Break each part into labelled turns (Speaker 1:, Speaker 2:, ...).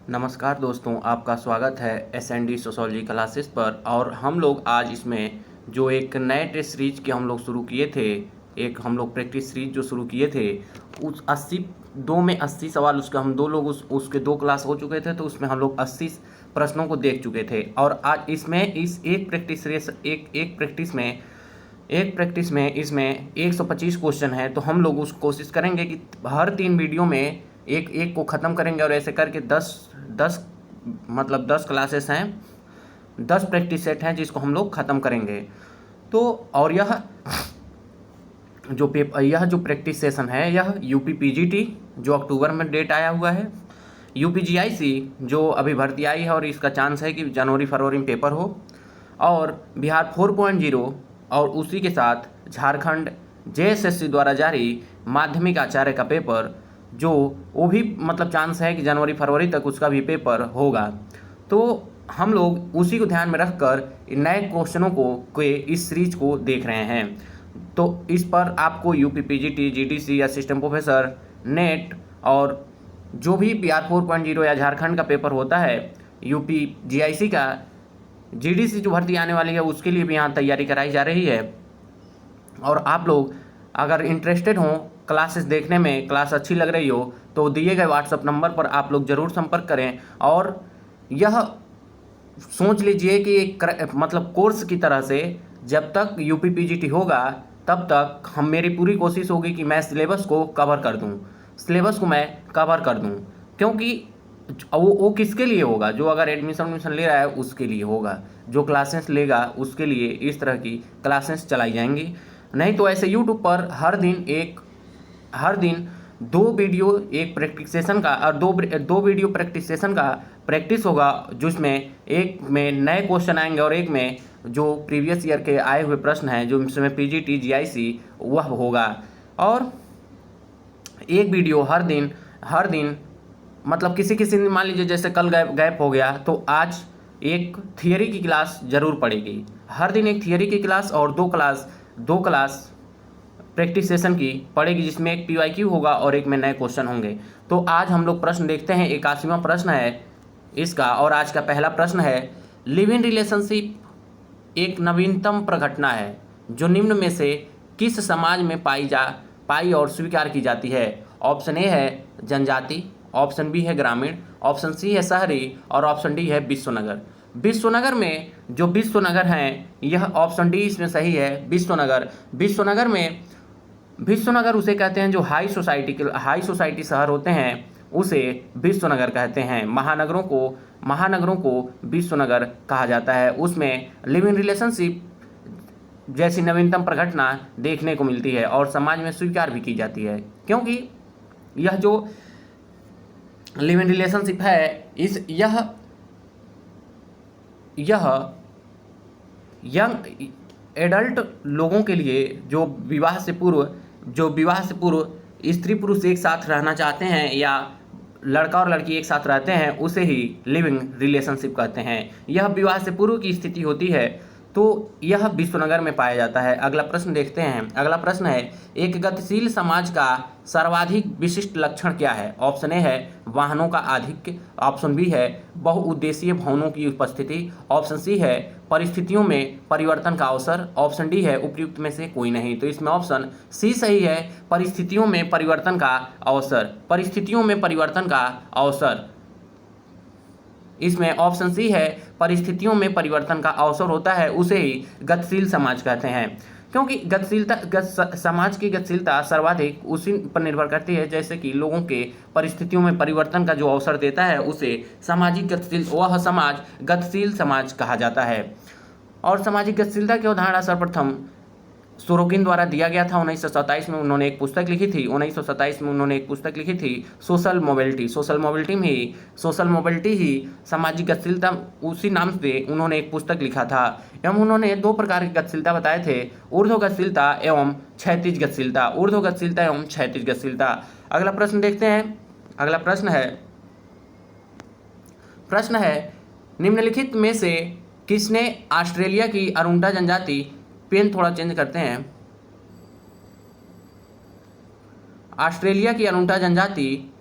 Speaker 1: नमस्कार दोस्तों, आपका स्वागत है एसएनडी सोशोलॉजी क्लासेस पर। और हम लोग आज इसमें जो एक नए टेस्ट सीरीज के हम लोग शुरू किए थे, एक हम लोग प्रैक्टिस सीरीज जो शुरू किए थे, उस 80 सवाल उसका हम दो लोग उसके दो क्लास हो चुके थे, तो उसमें हम लोग 80 प्रश्नों को देख चुके थे। और आज इसमें इस एक प्रैक्टिस में इसमें 125 क्वेश्चन है, तो हम लोग उस कोशिश करेंगे कि हर 3 वीडियो में एक एक को ख़त्म करेंगे। और ऐसे करके 10 क्लासेस हैं, 10 प्रैक्टिस सेट हैं जिसको हम लोग ख़त्म करेंगे। तो और यह जो प्रैक्टिस सेशन है, यह यूपी पीजीटी जो अक्टूबर में डेट आया हुआ है, यूपीजीआईसी जो अभी भर्ती आई है और इसका चांस है कि जनवरी फरवरी में पेपर हो, और बिहार 4.0 और उसी के साथ झारखंड जेएसएससी द्वारा जारी माध्यमिक आचार्य का पेपर, जो वो भी चांस है कि जनवरी फरवरी तक उसका भी पेपर होगा। तो हम लोग उसी को ध्यान में रखकर नए क्वेश्चनों के इस सीरीज को देख रहे हैं। तो इस पर आपको UP PGT, GDC, assistant professor, net और जो भी बिहार 4.0 या झारखंड का पेपर होता है, यूपी जीआईसी का, जीडीसी जो भर्ती आने वाली है उसके लिए भी यहाँ तैयारी कराई जा रही है। और आप लोग अगर इंटरेस्टेड हों क्लासेस देखने में, क्लास अच्छी लग रही हो, तो दिए गए व्हाट्सएप नंबर पर आप लोग ज़रूर संपर्क करें। और यह सोच लीजिए कि एक कोर्स की तरह से जब तक यूपी पीजीटी होगा तब तक मेरी पूरी कोशिश होगी कि मैं सिलेबस को कवर कर दूं, क्योंकि वो किसके लिए होगा? जो अगर एडमिशन ले रहा है उसके लिए होगा, जो क्लासेस लेगा उसके लिए इस तरह की क्लासेस चलाई जाएंगी। नहीं तो ऐसे यूट्यूब पर हर दिन 2 वीडियो एक प्रैक्टिस सेशन का और दो वीडियो प्रैक्टिस सेशन का प्रैक्टिस होगा, जिसमें एक में नए क्वेश्चन आएंगे और एक में जो प्रीवियस ईयर के आए हुए प्रश्न हैं, जो इसमें पीजीटी जीआईसी वह होगा। और एक वीडियो हर दिन किसी दिन मान लीजिए जैसे कल गैप हो गया, तो आज एक थियरी की क्लास जरूर पड़ेगी। हर दिन एक थियरी की क्लास और दो क्लास प्रैक्टिस सेशन की पड़ेगी, जिसमें एक पीवाईक्यू होगा और एक में नए क्वेश्चन होंगे। तो आज हम लोग प्रश्न देखते हैं। 81वां प्रश्न है इसका, और आज का पहला प्रश्न है, लिव इन रिलेशनशिप एक नवीनतम प्रघटना है जो निम्न में से किस समाज में पाई और स्वीकार की जाती है? ऑप्शन ए है जनजाति, ऑप्शन बी है ग्रामीण, ऑप्शन सी है शहरी और ऑप्शन डी है विश्वनगर। विश्वनगर में जो विश्वनगर हैं, यह ऑप्शन डी इसमें सही है। विश्वनगर उसे कहते हैं जो हाई सोसाइटी शहर होते हैं, उसे विश्वनगर कहते हैं। महानगरों को विश्वनगर कहा जाता है। उसमें लिव इन रिलेशनशिप जैसी नवीनतम प्रघटना देखने को मिलती है और समाज में स्वीकार भी की जाती है, क्योंकि यह जो लिव इन रिलेशनशिप है, यह यंग एडल्ट लोगों के लिए जो विवाह से पूर्व स्त्री पुरुष एक साथ रहना चाहते हैं या लड़का और लड़की एक साथ रहते हैं, उसे ही लिविंग रिलेशनशिप कहते हैं। यह विवाह से पूर्व की स्थिति होती है, तो यह विश्वनगर में पाया जाता है। अगला प्रश्न देखते हैं। अगला प्रश्न है, एक गतिशील समाज का सर्वाधिक विशिष्ट लक्षण क्या है? ऑप्शन ए है वाहनों का आधिक्य, ऑप्शन बी है बहुउद्देशीय भवनों की उपस्थिति, ऑप्शन सी है परिस्थितियों में परिवर्तन का अवसर, ऑप्शन डी है उपयुक्त में से कोई नहीं। तो इसमें ऑप्शन सी सही है, परिस्थितियों में परिवर्तन का अवसर। इसमें ऑप्शन सी है, परिस्थितियों में परिवर्तन का अवसर होता है, उसे ही गतिशील समाज कहते हैं। क्योंकि समाज की गतिशीलता सर्वाधिक उसी पर निर्भर करती है, जैसे कि लोगों के परिस्थितियों में परिवर्तन का जो अवसर देता है, उसे वह समाज गतिशील समाज कहा जाता है। और सामाजिक गतिशीलता की अवधारणा सर्वप्रथम सोरोकिन द्वारा दिया गया था। 1927 में उन्होंने एक पुस्तक लिखी थी सोशल मोबिलिटी ही सामाजिक गतिशीलता, उसी नाम से उन्होंने एक पुस्तक लिखा था। एवं उन्होंने 2 प्रकार की गतिशीलता बताए थे, ऊर्ध्व गतिशीलता एवं क्षैतिज गतिशीलता। अगला प्रश्न देखते हैं। अगला प्रश्न है निम्नलिखित में से किसने ऑस्ट्रेलिया की अरुंडा जनजाति, पेन थोड़ा चेंज करते हैं, ऑस्ट्रेलिया की अरुंडा जनजाति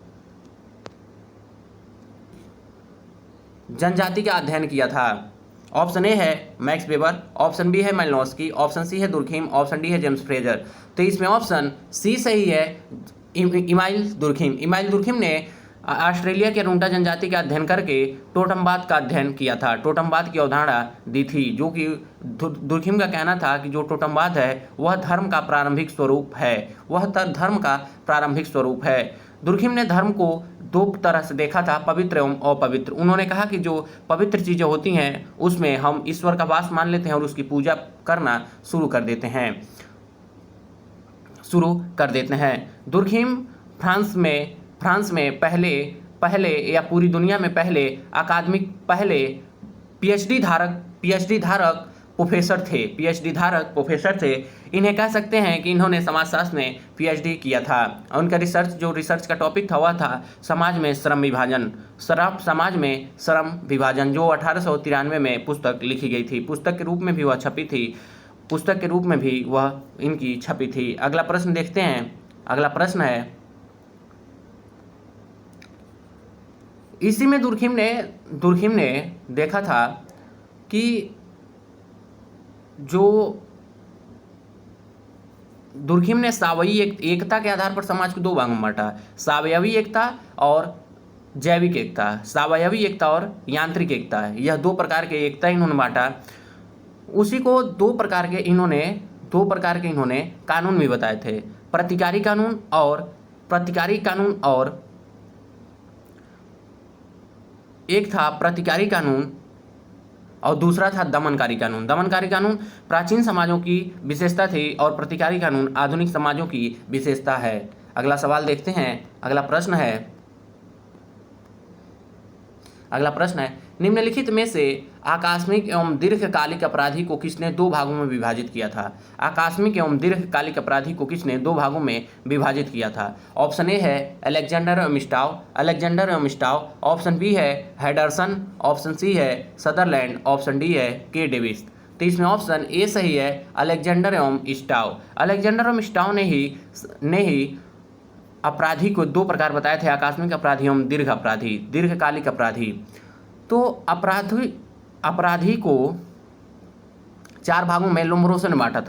Speaker 1: जनजाति का अध्ययन किया था? ऑप्शन ए है मैक्स वेबर, ऑप्शन बी है मालिनोव्स्की, ऑप्शन सी है दुर्खिम, ऑप्शन डी है जेम्स फ्रेजर। तो इसमें ऑप्शन सी सही है, इमाइल दुर्खिम। इमाइल दुर्खिम ने ऑस्ट्रेलिया के रुंटा जनजाति का अध्ययन करके टोटमवाद का अध्ययन किया था, टोटमवाद की अवधारणा दी थी, जो कि दुर्खिम का कहना था कि जो टोटमवाद है वह धर्म का प्रारंभिक स्वरूप है, वह धर्म का प्रारंभिक स्वरूप है। दुर्खिम ने धर्म को दो तरह से देखा था, पवित्र एवं अपवित्र। उन्होंने कहा कि जो पवित्र चीज़ें होती हैं उसमें हम ईश्वर का वास मान लेते हैं और उसकी पूजा करना शुरू कर देते हैं। दुर्खिम फ्रांस में पहले या पूरी दुनिया में पहले पीएचडी धारक प्रोफेसर थे। इन्हें कह सकते हैं कि इन्होंने समाजशास्त्र में पीएचडी किया था। उनका रिसर्च का टॉपिक था वह था समाज में श्रम विभाजन, जो 1893 में पुस्तक लिखी गई थी। पुस्तक के रूप में भी वह इनकी छपी थी। अगला प्रश्न देखते हैं। अगला प्रश्न है, इसी में दुर्खिम ने देखा था कि जो दुर्खिम ने सावयवी एकता के आधार पर समाज को दो भागों में बांटा, सावयवी एकता और जैविक एकता। सावयवी एकता और यांत्रिक एकता, यह दो प्रकार के एकता इन्होंने बांटा। उसी को दो प्रकार के इन्होंने कानून भी बताए थे, प्रतिकारी कानून और एक था प्रतिकारी कानून और दूसरा था दमनकारी कानून। दमनकारी कानून प्राचीन समाजों की विशेषता थी और प्रतिकारी कानून आधुनिक समाजों की विशेषता है। अगला सवाल देखते हैं। अगला प्रश्न है, निम्नलिखित में से आकस्मिक एवं दीर्घकालिक अपराधी को किसने दो भागों में विभाजित किया था? आकस्मिक एवं दीर्घकालिक अपराधी को किसने दो भागों में विभाजित किया था? ऑप्शन ए है अलेक्जेंडर एवं स्टाव, ऑप्शन बी है हेडरसन, ऑप्शन सी है सदरलैंड, ऑप्शन डी है के डेविस। तो इसमें ऑप्शन ए सही है, अलेक्जेंडर एवं स्टाव ने ही अपराधी को दो प्रकार बताए थे, आकस्मिक अपराधी एवं दीर्घकालिक अपराधी। तो अपराधी को चार भागों में लोम्बरोसो ने बांटा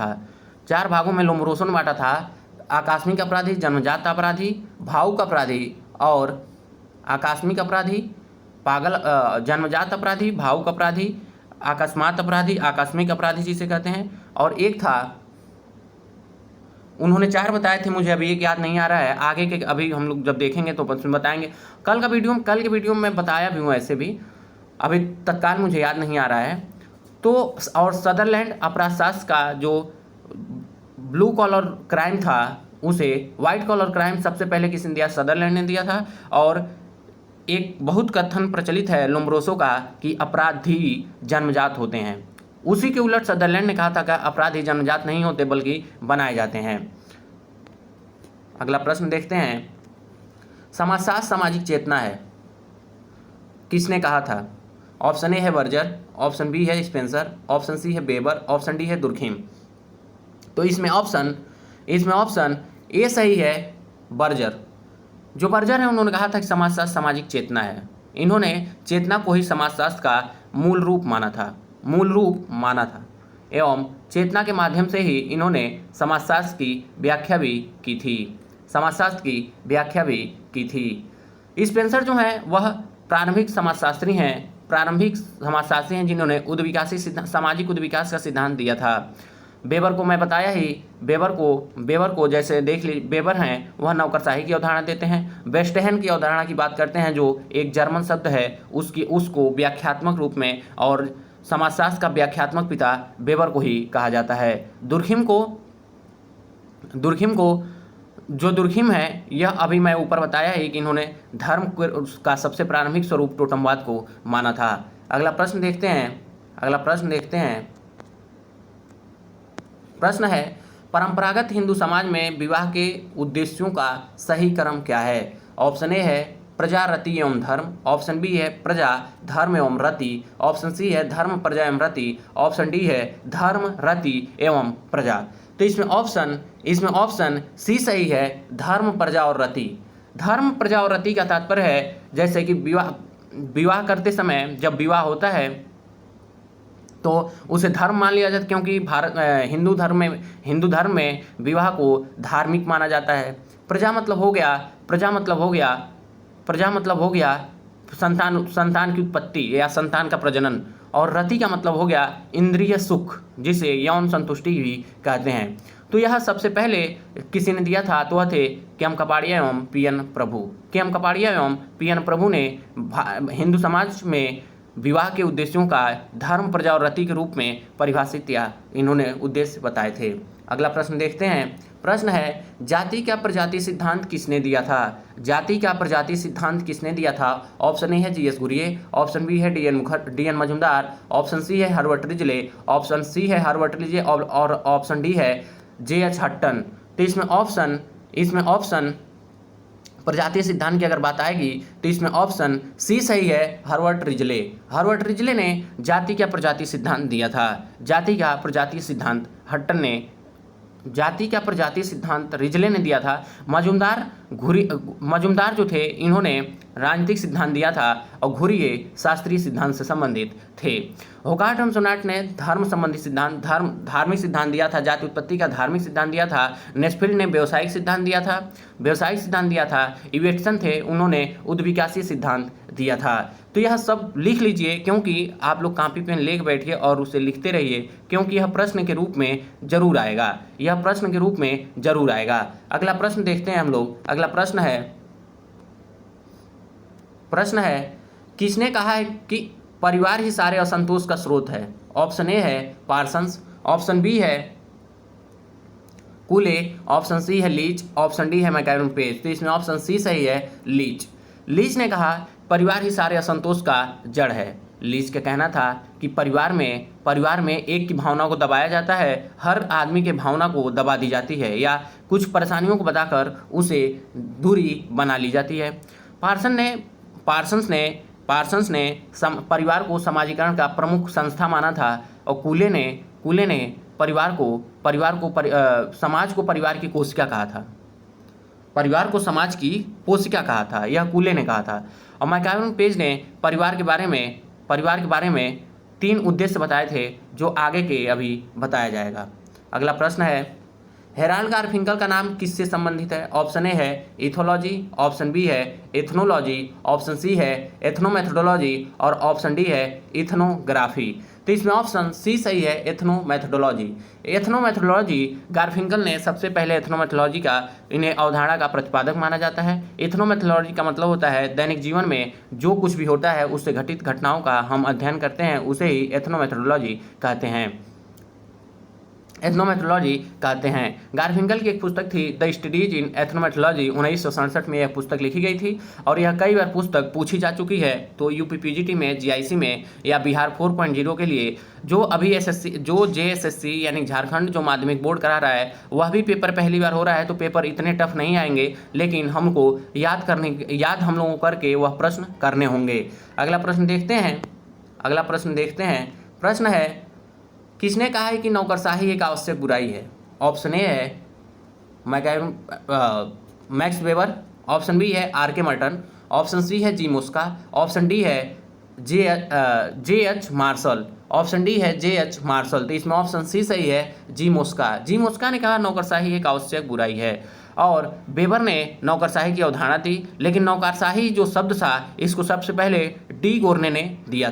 Speaker 1: था। आकस्मिक अपराधी, जन्मजात अपराधी, भावुक अपराधी और आकस्मिक अपराधी, जन्मजात अपराधी, भावुक अपराधी, आकस्मिक अपराधी जिसे कहते हैं। और एक था, उन्होंने चार बताए थे, मुझे अभी एक याद नहीं आ रहा है, आगे के अभी हम लोग जब देखेंगे तो बताएंगे। कल के वीडियो में बताया भी हूँ, ऐसे भी अभी तत्काल मुझे याद नहीं आ रहा है। तो और सदरलैंड अपराधशास्त्र का जो ब्लू कॉलर क्राइम था उसे व्हाइट कॉलर क्राइम सबसे पहले किसने दिया? सदरलैंड ने दिया था। और एक बहुत कथन प्रचलित है लोम्बरोसो का कि अपराधी जन्मजात होते हैं। उसी के उलट सदरलैंड ने कहा था कि अपराधी जन्मजात नहीं होते बल्कि बनाए जाते हैं। अगला प्रश्न देखते हैं। समाजशास्त्र सामाजिक चेतना है, किसने कहा था? ऑप्शन ए है बर्जर, ऑप्शन बी है स्पेंसर, ऑप्शन सी है वेबर, ऑप्शन डी है दुर्खिम। तो इसमें ऑप्शन ए सही है, बर्जर। जो बर्जर है उन्होंने कहा था कि समाजशास्त्र सामाजिक चेतना है। इन्होंने चेतना को ही समाजशास्त्र का मूल रूप माना था एवं चेतना के माध्यम से ही इन्होंने समाजशास्त्र की व्याख्या भी की थी। स्पेंसर जो है वह प्रारंभिक समाजशास्त्री हैं जिन्होंने सामाजिक उद्विकास का सिद्धांत दिया था। वेबर को मैं बताया ही, वेबर को जैसे देख ली, वेबर हैं वह नौकरशाही की अवधारणा देते हैं। वेस्टहैन की अवधारणा की बात करते हैं, जो एक जर्मन शब्द है, उसको व्याख्यात्मक रूप में, और समाजशास्त्र का व्याख्यात्मक पिता वेबर को ही कहा जाता है। दुर्खिम है, यह अभी मैं ऊपर बताया है कि इन्होंने धर्म का सबसे प्रारंभिक स्वरूप टोटमवाद को माना था। अगला प्रश्न देखते हैं। प्रश्न है, परंपरागत हिंदू समाज में विवाह के उद्देश्यों का सही क्रम क्या है? ऑप्शन ए है प्रजा, रति एवं धर्म, ऑप्शन बी है प्रजा, धर्म एवं रति, ऑप्शन सी है धर्म, प्रजा एवं रति, ऑप्शन डी है धर्म, रति एवं प्रजा। तो इसमें ऑप्शन सी सही है, धर्म, प्रजा और रति। धर्म, प्रजा और रति का तात्पर्य है जैसे कि विवाह, विवाह करते समय जब विवाह होता है तो उसे धर्म मान लिया जाता, क्योंकि हिंदू धर्म में विवाह को धार्मिक माना जाता है। प्रजा मतलब हो गया संतान की उत्पत्ति या संतान का प्रजनन, और रति का मतलब हो गया इंद्रिय सुख, जिसे यौन संतुष्टि भी कहते हैं। तो यह सबसे पहले किसी ने दिया था, तो वह थे केएम कपाड़िया एवं पीएन प्रभु। केएम कपाड़िया एवं पीएन प्रभु ने हिंदू समाज में विवाह के उद्देश्यों का धर्म, प्रजा और रति के रूप में परिभाषित किया, इन्होंने उद्देश्य बताए थे। अगला प्रश्न देखते हैं। प्रश्न है, जाति का प्रजाति सिद्धांत किसने दिया था? जाति का प्रजाति सिद्धांत किसने दिया था? ऑप्शन ए है जीएस घुरिये, ऑप्शन बी है डीएन मजुमदार, ऑप्शन सी है हर्बर्ट रिजले, ऑप्शन सी है हर्बर्ट रिजले और ऑप्शन डी है जेएच हट्टन। तो इसमें ऑप्शन प्रजातीय सिद्धांत की अगर बात आएगी तो इसमें ऑप्शन सी सही है, हर्बर्ट रिजले। हर्बर्ट रिजले ने जाति का प्रजाति सिद्धांत दिया था। जाति का प्रजाति सिद्धांत हट्टन ने, जाति का प्रजाति सिद्धांत रिजले ने दिया था। मजुमदार जो थे इन्होंने राजनीतिक सिद्धांत दिया था और घुरिये शास्त्रीय सिद्धांत से संबंधित थे। होकार्ट सोनाट ने धार्मिक सिद्धांत दिया था, जाति उत्पत्ति का धार्मिक सिद्धांत दिया था। नेस्फील्ड ने व्यावसायिक सिद्धांत दिया था। इवेटसन थे, उन्होंने उद्विकासीय सिद्धांत दिया था। तो यह सब लिख लीजिए, क्योंकि आप लोग कॉपी पेन लेके बैठिए और उसे लिखते रहिए, क्योंकि यह प्रश्न के रूप में जरूर आएगा। अगला प्रश्न देखते हैं हम लोग। अगला प्रश्न है किसने कहा है कि परिवार ही सारे असंतोष का स्रोत है? ऑप्शन ए है पार्सन्स, ऑप्शन बी है कूले, ऑप्शन सी है लीच, ऑप्शन डी है मैकआयरन पेज। तो इसमें ऑप्शन सी सही है, लीच। लीच ने कहा परिवार ही सारे असंतोष का जड़ है। लीच का कहना था कि परिवार में एक की भावना को दबाया जाता है, हर आदमी के भावना को दबा दी जाती है या कुछ परेशानियों को बताकर उसे दूरी बना ली जाती है। पार्सन्स ने परिवार को समाजीकरण का प्रमुख संस्था माना था, और कूले ने समाज को परिवार की कोशिका कहा था। परिवार को समाज की कोशिका कहा था, यह कूले ने कहा था। और मैकआयरन पेज ने परिवार के बारे में 3 उद्देश्य बताए थे, जो आगे के अभी बताया जाएगा। अगला प्रश्न है, हेराल्ड गारफिंकल का नाम किससे संबंधित है? ऑप्शन ए है इथोलॉजी, ऑप्शन बी है एथनोलॉजी, ऑप्शन सी है एथनोमेथोडोलॉजी और ऑप्शन डी है इथनोग्राफी। तो इसमें ऑप्शन सी सही है, एथनोमेथोडोलॉजी। गारफिंकल ने सबसे पहले एथनोमेथोडोलॉजी का इन्हें अवधारणा का प्रतिपादक माना जाता है। एथनोमेथोडोलॉजी का मतलब होता है दैनिक जीवन में जो कुछ भी होता है उससे घटित घटनाओं का हम अध्ययन करते हैं, उसे ही एथनोमेथोडोलॉजी कहते हैं। गारफिंकल की एक पुस्तक थी द स्टडीज इन एथनोमेथोडोलॉजी, 1967 में यह पुस्तक लिखी गई थी और यह कई बार पुस्तक पूछी जा चुकी है। तो यूपीपीजीटी में, जीआईसी में या बिहार 4.0 के लिए जो अभी जेएसएससी यानी झारखंड जो माध्यमिक बोर्ड करा रहा है, वह भी पेपर पहली बार हो रहा है, तो पेपर इतने टफ नहीं आएंगे, लेकिन हमको याद हम लोगों करके वह प्रश्न करने होंगे। अगला प्रश्न देखते हैं। प्रश्न है, किसने कहा है कि नौकरशाही एक आवश्यक बुराई है? ऑप्शन ए है मैक्स वेबर, ऑप्शन बी है आर के मर्टन, ऑप्शन सी है जी मुस्का, ऑप्शन डी है जे.एच. मार्शल, ऑप्शन डी है जे.एच. मार्शल। तो इसमें ऑप्शन सी सही है, जी मुस्का ने कहा नौकरशाही एक आवश्यक बुराई है। और वेबर ने नौकरशाही की अवधारणा दी, लेकिन नौकरशाही जो शब्द था इसको सबसे पहले डी गोर्ने ने दिया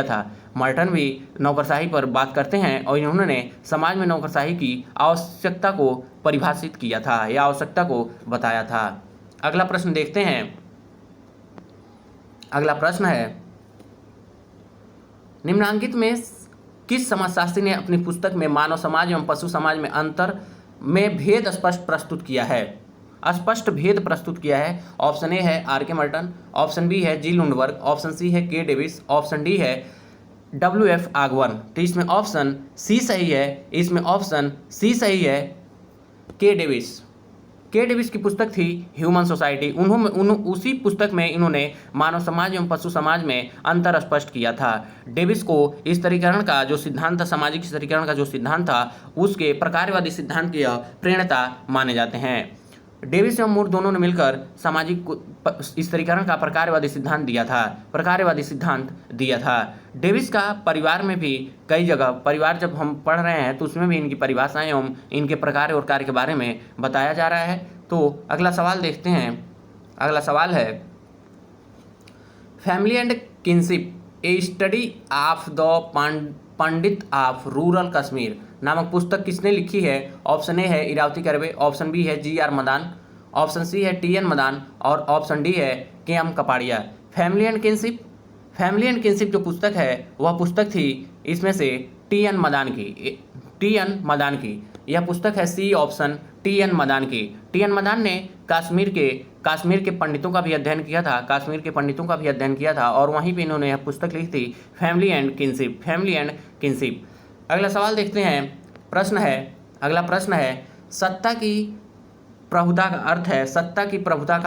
Speaker 1: था। मर्टन भी नौकरशाही पर बात करते हैं और इन्होंने समाज में नौकरशाही की आवश्यकता को परिभाषित किया था या आवश्यकता को बताया था। अगला प्रश्न देखते हैं। अगला प्रश्न है, निम्नांकित में किस समाजशास्त्री ने अपनी पुस्तक में मानव समाज एवं पशु समाज में अंतर में भेद स्पष्ट प्रस्तुत किया है? ऑप्शन ए है आर के मर्टन, ऑप्शन बी है जी लुंडबर्ग, ऑप्शन सी है के डेविस, ऑप्शन डी है WF आगवन। तो इसमें ऑप्शन सी सही है, के डेविस की पुस्तक थी ह्यूमन सोसाइटी। उसी पुस्तक में इन्होंने मानव समाज एवं पशु समाज में अंतर स्पष्ट किया था। डेविस को इस स्तरीकरण का जो सिद्धांत था, सामाजिक स्तरीकरण का जो सिद्धांत था, उसके प्रकारवादी सिद्धांत की प्रेरणा माने जाते हैं। डेविस एवं मूर दोनों ने मिलकर सामाजिक स्तरीकरण का प्रकारवादी सिद्धांत दिया था। डेविस का परिवार में भी कई जगह, परिवार जब हम पढ़ रहे हैं तो उसमें भी इनकी परिभाषाएं एवं इनके प्रकार और कार्य के बारे में बताया जा रहा है। तो अगला सवाल देखते हैं। अगला सवाल है, family and kinship A study of the Pandit of rural Kashmir नामक पुस्तक किसने लिखी है? ऑप्शन ए है इरावती कर्वे, ऑप्शन बी है G R Madan, option C है टी एन मदान और ऑप्शन डी है K M Kapadia. Family and kinship जो पुस्तक है वह पुस्तक थी इसमें से टी एन मदान की। यह पुस्तक है C option T N Madan की। टी एन मदान ने कश्मीर के पंडितों का भी अध्ययन किया था और वहीं पे इन्होंने यह पुस्तक लिखी थी फैमिली एंड किनशिप। अगला सवाल देखते हैं। अगला प्रश्न है सत्ता की प्रभुता का अर्थ है सत्ता की प्रभुता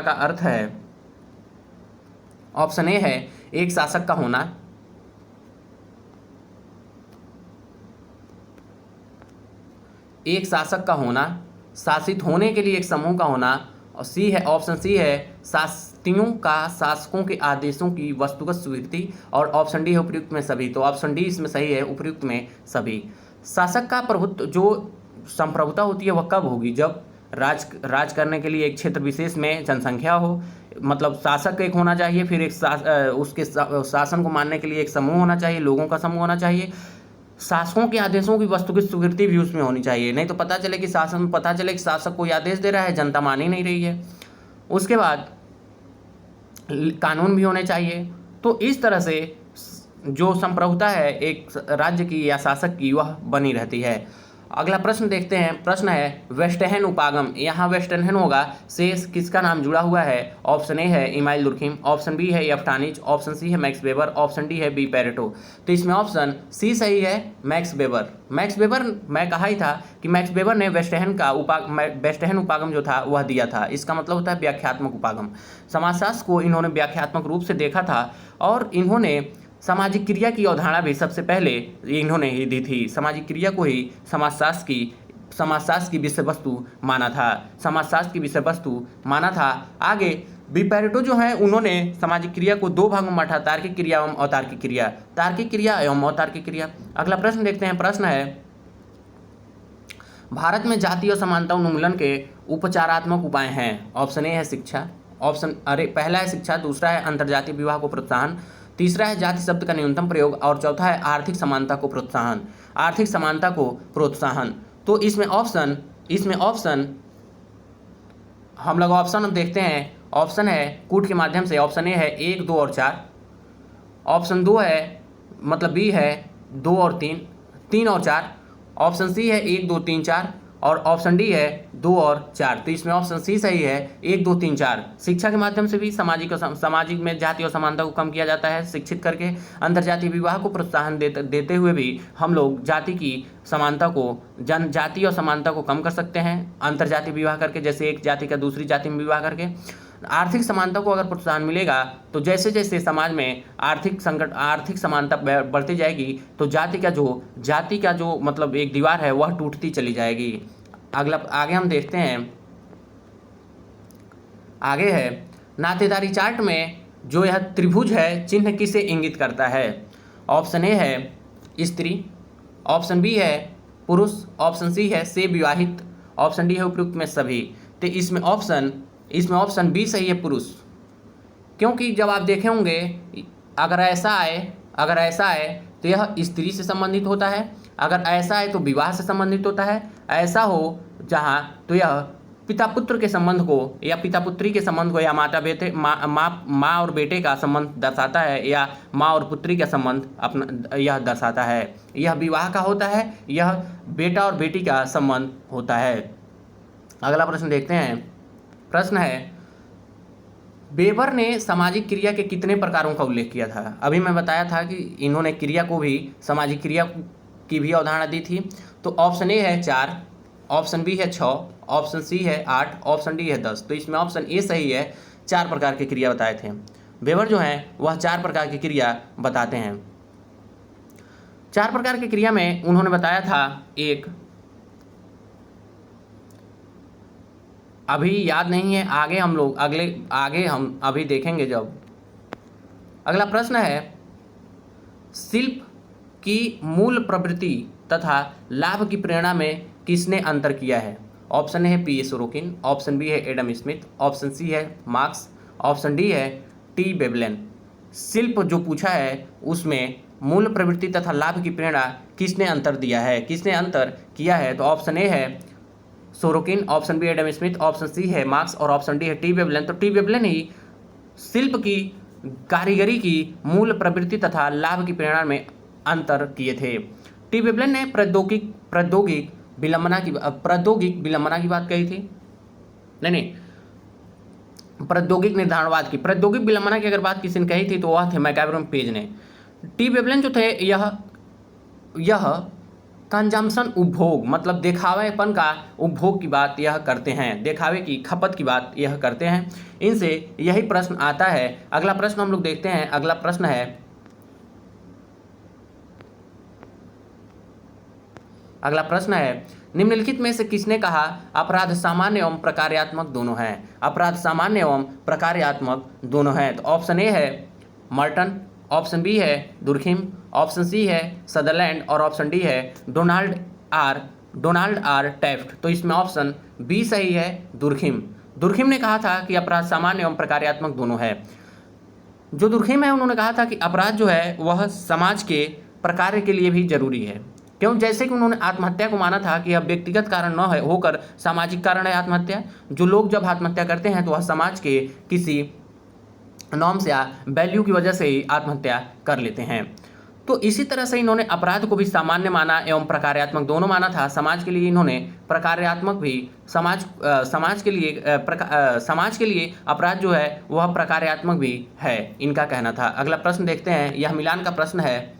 Speaker 1: का अर्थ है ऑप्शन ए है एक शासक का होना, शासित होने के लिए एक समूह का होना, और ऑप्शन सी है शासकों के आदेशों की वस्तुगत स्वीकृति, और ऑप्शन डी है उपयुक्त में सभी। तो ऑप्शन डी इसमें सही है, उपयुक्त में सभी। शासक का प्रभुत्व जो संप्रभुता होती है वह कब होगी? जब राज करने के लिए एक क्षेत्र विशेष में जनसंख्या हो, मतलब शासक एक होना चाहिए, फिर उसके शासन को मानने के लिए एक समूह होना चाहिए, लोगों का समूह होना चाहिए, शासकों के आदेशों की वस्तुगत स्वीकृति भी उसमें होनी चाहिए। नहीं तो पता चले कि शासक कोई आदेश दे रहा है, जनता मान ही नहीं रही है। उसके बाद कानून भी होने चाहिए। तो इस तरह से जो संप्रभुता है एक राज्य की या शासक की वह बनी रहती है। अगला प्रश्न देखते हैं। प्रश्न है वेस्टर्न उपागम। यहाँ वेस्टर्न होगा से किसका नाम जुड़ा हुआ है? ऑप्शन ए है इमाइल दुर्खिम, ऑप्शन बी है एफ्टानिज, ऑप्शन सी है मैक्स वेबर, ऑप्शन डी है बी पेरेटो। तो इसमें ऑप्शन सी सही है, मैक्स वेबर। मैं कहा ही था कि मैक्स वेबर ने वेस्टर्न उपागम जो था वह दिया था। इसका मतलब होता है व्याख्यात्मक उपागम। समाजशास्त्र को इन्होंने व्याख्यात्मक रूप से देखा था और इन्होंने सामाजिक क्रिया की अवधारणा भी सबसे पहले इन्होंने ही दी थी। सामाजिक क्रिया को ही समाजशास्त्र की विषय वस्तु माना था। आगे बी पेरेटो जो है उन्होंने सामाजिक क्रिया को दो भागों में बांटा, तार्किक क्रिया एवं अतार्किक क्रिया। अगला प्रश्न देखते हैं। प्रश्न है भारत में जाति और समानता उन्मूलन के उपचारात्मक उपाय हैं। ऑप्शन ए है शिक्षा, पहला है शिक्षा, दूसरा है अंतरजातीय विवाह को प्रोत्साहन, तीसरा है जाति शब्द का न्यूनतम प्रयोग और चौथा है आर्थिक समानता को प्रोत्साहन। तो इसमें ऑप्शन हम लोग ऑप्शन देखते हैं। ऑप्शन है कूट के माध्यम से। ऑप्शन ए है 1, 2 और 4, ऑप्शन 2 है मतलब बी है 2 और 3 और 4, ऑप्शन सी है 1, 2, 3, 4 और ऑप्शन डी है 2 और 4। तो इसमें ऑप्शन सी सही है, 1, 2, 3, 4। शिक्षा के माध्यम से भी सामाजिक में जाति और समानता को कम किया जाता है शिक्षित करके। अंतरजातीय विवाह को प्रोत्साहन देते हुए भी हम लोग जाति और समानता को कम कर सकते हैं अंतरजातीय विवाह करके, जैसे एक जाति का दूसरी जाति में विवाह करके। आर्थिक समानता को अगर प्रोत्साहन मिलेगा तो जैसे जैसे समाज में आर्थिक समानता बढ़ती जाएगी तो जाति का जो मतलब एक दीवार है वह टूटती चली जाएगी। आगे हम देखते हैं। आगे है नातेदारी चार्ट में जो यह त्रिभुज है चिन्ह किसे इंगित करता है? ऑप्शन ए है स्त्री, ऑप्शन बी है पुरुष, ऑप्शन सी है से विवाहित, ऑप्शन डी है उपयुक्त में सभी। तो इसमें ऑप्शन बी सही है, पुरुष। क्योंकि जब आप देखे होंगे अगर ऐसा आए तो यह स्त्री से संबंधित होता है, अगर ऐसा आए तो विवाह से संबंधित होता है, ऐसा हो जहाँ तो यह पिता पुत्र के संबंध को या पिता पुत्री के संबंध को या माँ और बेटे का संबंध दर्शाता है या माँ और पुत्री का संबंध यह दर्शाता है। यह विवाह का होता है, यह बेटा और बेटी का संबंध होता है। अगला प्रश्न देखते हैं। प्रश्न है वेबर ने सामाजिक क्रिया के कितने प्रकारों का उल्लेख किया था? अभी मैं बताया था कि इन्होंने क्रिया को भी सामाजिक क्रिया की भी अवधारणा दी थी। तो ऑप्शन ए है 4, ऑप्शन बी है 6, ऑप्शन सी है 8, ऑप्शन डी है 10। तो इसमें ऑप्शन ए सही है, 4 प्रकार की क्रिया बताए थे। वेबर जो हैं वह 4 प्रकार की क्रिया बताते हैं। 4 प्रकार की क्रिया में उन्होंने बताया था, एक अभी याद नहीं है, आगे हम अभी देखेंगे जब। अगला प्रश्न है, शिल्प की मूल प्रवृत्ति तथा लाभ की प्रेरणा में किसने अंतर किया है? ऑप्शन ए है P A Sorokin, option B है एडम स्मिथ, ऑप्शन सी है मार्क्स, ऑप्शन डी है टी वेबलेन। शिल्प जो पूछा है उसमें मूल प्रवृत्ति तथा लाभ की प्रेरणा किसने अंतर दिया है, किसने अंतर किया है? तो ऑप्शन ए है Sorokin, option B Adam Smith, option C है मार्क्स और ऑप्शन डी है टी वेबलेन। तो टी वेबलेन ही शिल्प की कारीगरी की मूल प्रवृत्ति तथा लाभ की प्रेरणा में अंतर किए थे। टी वेबलेन ने प्रौद्योगिक विलंबना की बात कही थी, नहीं, प्रौद्योगिक निर्धारणवाद की, प्रौद्योगिक विलंबना की अगर बात किसी ने कही थी तो वह थे मैकैब्रम पेज ने। टी वेबलेन जो थे यह कंजम्पशन उपभोग, मतलब दिखावेपन का उपभोग की बात यह करते हैं, दिखावे की खपत की बात यह करते हैं। इनसे यही प्रश्न आता है। अगला प्रश्न हम लोग देखते हैं। अगला प्रश्न है निम्नलिखित में से किसने कहा अपराध सामान्य एवं प्रकार्यात्मक दोनों हैं? अपराध सामान्य एवं प्रकार्यात्मक दोनों हैं। तो ऑप्शन ए है मर्टन, ऑप्शन बी है दुर्खिम, ऑप्शन सी है सदरलैंड और ऑप्शन डी है डोनाल्ड आर टेफ्ट। तो इसमें ऑप्शन बी सही है, दुर्खिम ने कहा था कि अपराध सामान्य एवं प्रकार्यात्मक दोनों है। जो दुर्खिम है उन्होंने कहा था कि अपराध जो है वह समाज के प्रकार्य के लिए भी जरूरी है। क्यों? जैसे कि उन्होंने आत्महत्या को माना था कि यह व्यक्तिगत कारण न है होकर सामाजिक कारण है आत्महत्या। जो लोग जब आत्महत्या करते हैं तो वह समाज के किसी नॉर्म्स या वैल्यू की वजह से ही आत्महत्या कर लेते हैं। तो इसी तरह से इन्होंने अपराध को भी सामान्य माना एवं प्रकार्यात्मक दोनों माना था। समाज के लिए इन्होंने प्रकार्यात्मक भी, समाज के लिए अपराध जो है वह प्रकार्यात्मक भी है, इनका कहना था। अगला प्रश्न देखते हैं, यह मिलान का प्रश्न है।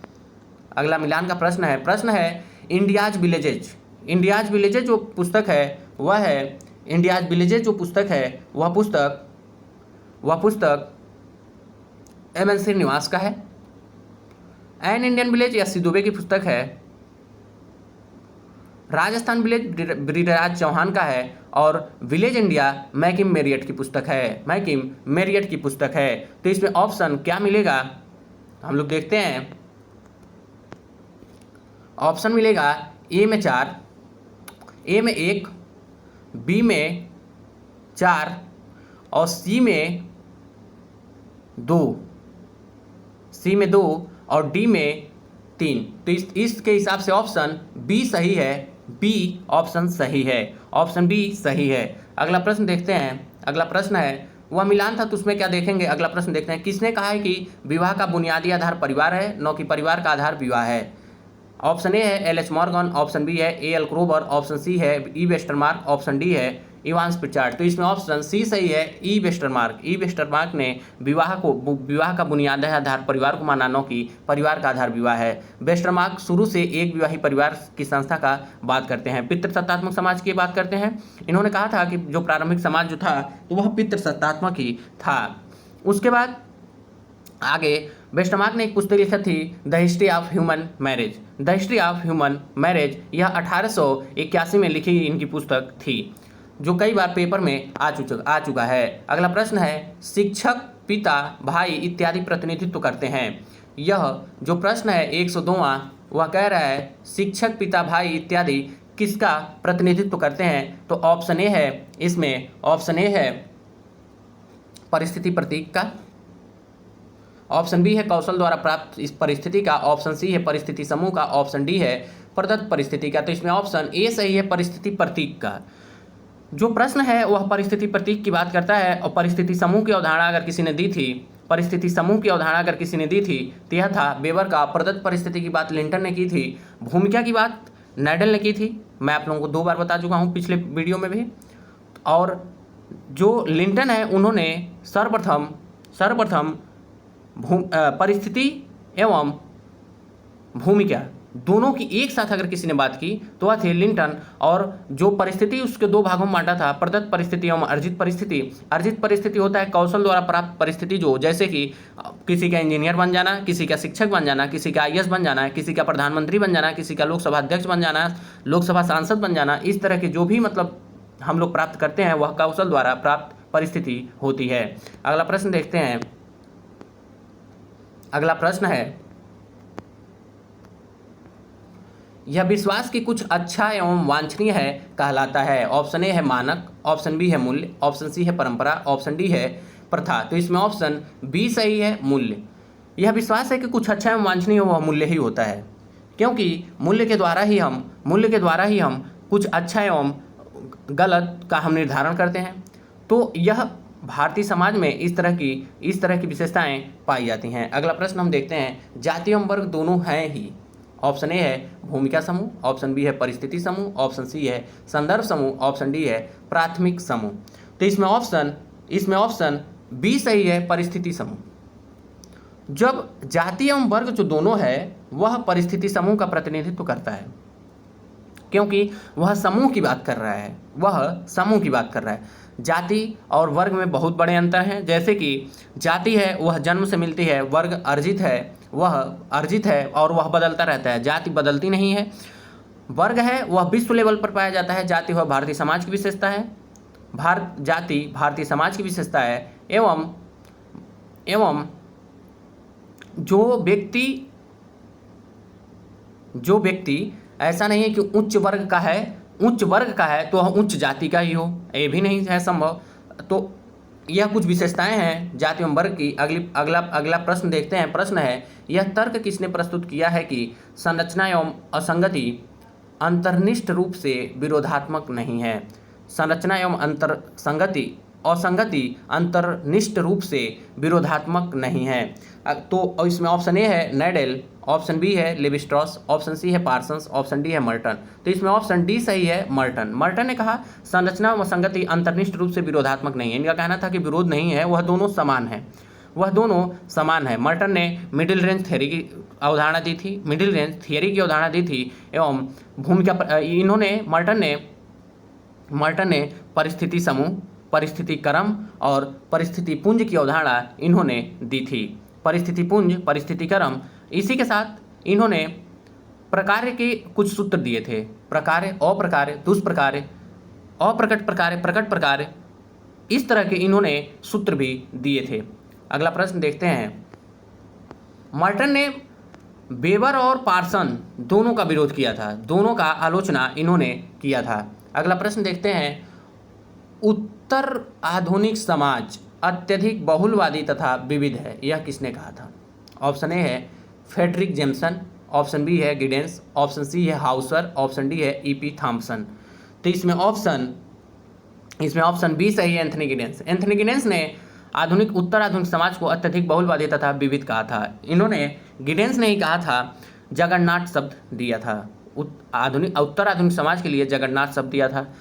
Speaker 1: अगला मिलान का प्रश्न है इंडियाज विलेजेज जो पुस्तक है वह पुस्तक एम.एन. श्रीनिवास का है, एन इंडियन विलेज या सिदुबे की पुस्तक है, राजस्थान विलेज ब्रिजराज चौहान का है और विलेज इंडिया मैकिम मेरियट की पुस्तक है। तो इसमें ऑप्शन क्या मिलेगा हम लोग देखते हैं। ऑप्शन मिलेगा ए में 4, ए में 1, बी में 4 और सी में 2 और डी में 3। तो इसके हिसाब से ऑप्शन बी सही है, बी ऑप्शन सही है, ऑप्शन बी सही है। अगला प्रश्न देखते हैं। अगला प्रश्न है वह मिलान था तो उसमें क्या देखेंगे। अगला प्रश्न देखते हैं, किसने कहा है कि विवाह का बुनियादी आधार परिवार है, न कि परिवार का आधार विवाह है? ऑप्शन ए है L H Morgan, option B है A L Kroeber, option C है ई वेस्टरमार्क, ऑप्शन डी है इवांस प्रिचार्ड। तो इसमें ऑप्शन सी सही है, ई वेस्टरमार्क ने विवाह का बुनियादी आधार परिवार को माना, न कि परिवार का आधार विवाह है। वेस्टरमार्क शुरू से एक विवाही परिवार की संस्था का बात करते हैं, पितृसत्तात्मक समाज की बात करते हैं। इन्होंने कहा था कि जो प्रारंभिक समाज जो था तो वह पितृसत्तात्मक ही था। उसके बाद आगे वेस्टरमार्क ने एक पुस्तक लिखी थी the history of human marriage. यह 1881 में लिखी इनकी पुस्तक थी, जो कई बार पेपर में आ चुका है। अगला प्रश्न है शिक्षक, पिता, भाई इत्यादि प्रतिनिधित्व करते हैं। यह जो प्रश्न है 102वां वह कह रहा है शिक्षक, पिता, भाई इत्यादि किसका प्रतिनिधित्व करते हैं? तो ऑप्शन ए है, इसमें ऑप्शन ए है परिस्थिति प्रतीक का, ऑप्शन बी है कौशल द्वारा प्राप्त इस परिस्थिति का, ऑप्शन सी है परिस्थिति समूह का, ऑप्शन डी है प्रदत्त परिस्थिति का। तो इसमें ऑप्शन ए सही है, परिस्थिति प्रतीक का। जो प्रश्न है वह परिस्थिति प्रतीक की बात करता है और परिस्थिति समूह की अवधारणा अगर किसी ने दी थी तो यह था वेबर का। प्रदत्त परिस्थिति की बात लिंटन ने की थी, भूमिका की बात नैडल ने की थी, मैं आप लोगों को 2 बार बता चुका हूँ पिछले वीडियो में भी। और जो लिंटन है उन्होंने सर्वप्रथम परिस्थिति एवं भूमिका दोनों की एक साथ अगर किसी ने बात की तो वह थे लिंटन। और जो परिस्थिति उसके दो भागों में बांटा था, प्रदत्त परिस्थिति एवं अर्जित परिस्थिति। अर्जित परिस्थिति होता है कौशल द्वारा प्राप्त परिस्थिति, जो जैसे कि किसी का इंजीनियर बन जाना, किसी का शिक्षक बन जाना, किसी का आईएएस बन जाना, किसी का प्रधानमंत्री बन जाना, किसी का लोकसभा अध्यक्ष बन जाना, लोकसभा सांसद बन जाना। इस तरह के जो भी मतलब हम लोग प्राप्त करते हैं वह कौशल द्वारा प्राप्त परिस्थिति होती है। अगला प्रश्न देखते हैं। अगला प्रश्न है, यह विश्वास की कुछ अच्छा एवं वांछनीय है कहलाता है। ऑप्शन ए है मानक, ऑप्शन बी है मूल्य, ऑप्शन सी है परंपरा, ऑप्शन डी है प्रथा। तो इसमें ऑप्शन बी सही है, मूल्य। यह विश्वास है कि कुछ अच्छा एवं वांछनीय वह मूल्य ही होता है, क्योंकि मूल्य के द्वारा ही हम कुछ अच्छा एवं गलत का हम निर्धारण करते हैं। तो यह भारतीय समाज में इस तरह की विशेषताएं पाई जाती हैं। अगला प्रश्न हम देखते हैं, जाति एवं वर्ग दोनों हैं ही। ऑप्शन ए है भूमिका समूह, ऑप्शन बी है परिस्थिति समूह, ऑप्शन सी है संदर्भ समूह, ऑप्शन डी है प्राथमिक समूह। तो इसमें ऑप्शन बी सही है, परिस्थिति समूह। जब जाति एवं वर्ग जो दोनों है वह परिस्थिति समूह का प्रतिनिधित्व करता है, क्योंकि वह समूह की बात कर रहा है। जाति और वर्ग में बहुत बड़े अंतर हैं। जैसे कि जाति है वह जन्म से मिलती है, वर्ग अर्जित है और वह बदलता रहता है। जाति बदलती नहीं है। वर्ग है वह विश्व लेवल पर पाया जाता है। जाति वह भारतीय समाज की विशेषता है। जाति भारतीय समाज की विशेषता है। एवं जो व्यक्ति ऐसा नहीं है कि उच्च वर्ग का है तो वह उच्च जाति का ही हो, ये भी नहीं है संभव। तो यह कुछ विशेषताएं हैं जाति एवं वर्ग की। अगला प्रश्न देखते हैं। प्रश्न है, यह तर्क किसने प्रस्तुत किया है कि संरचना एवं असंगति अंतर्निष्ठ रूप से विरोधात्मक नहीं है। संरचना एवं असंगति अंतर्निष्ठ रूप से विरोधात्मक नहीं है। तो इसमें ऑप्शन ए है नैडेल, ऑप्शन बी है लेवी-स्ट्रॉस, ऑप्शन सी है पार्सन्स, ऑप्शन डी है मर्टन। तो इसमें ऑप्शन डी सही है, मर्टन। मर्टन ने कहा संरचना व संगति अंतर्निष्ठ रूप से विरोधात्मक नहीं है। इनका कहना था कि विरोध नहीं है, वह दोनों समान है। मर्टन ने मिडिल रेंज थियरी की अवधारणा दी थी। एवं मर्टन ने परिस्थिति समूह, परिस्थिति क्रम और परिस्थिति पुंज की अवधारणा इन्होंने दी थी। परिस्थिति पुंज, परिस्थिति क्रम। इसी के साथ इन्होंने प्रकार्य के कुछ सूत्र दिए थे। प्रकार्य, अप्रकार्य, दुष्प्रकार्य, अप्रकट प्रकार्य, प्रकट प्रकार्य, इस तरह के इन्होंने सूत्र भी दिए थे। अगला प्रश्न देखते हैं। मर्टन ने वेबर और पार्सन दोनों का विरोध किया था, दोनों का आलोचना इन्होंने किया था। अगला प्रश्न देखते हैं। उत्तर आधुनिक समाज अत्यधिक बहुलवादी तथा विविध है, यह किसने कहा था? ऑप्शन ए है फ्रेडरिक जेम्सन, ऑप्शन बी है गिडेंस, ऑप्शन सी है हाउसर, ऑप्शन डी है ईपी थॉम्सन। तो इसमें ऑप्शन बी सही है, एंथनी गिडेंस। एंथनी गिडेंस ने उत्तर आधुनिक समाज को अत्यधिक बहुलवादी तथा विविध कहा था। गिडेंस ने ही कहा था, जगन्नाथ शब्द दिया था। उत्तर आधुनिक समाज के लिए जगन्नाथ शब्द दिया था।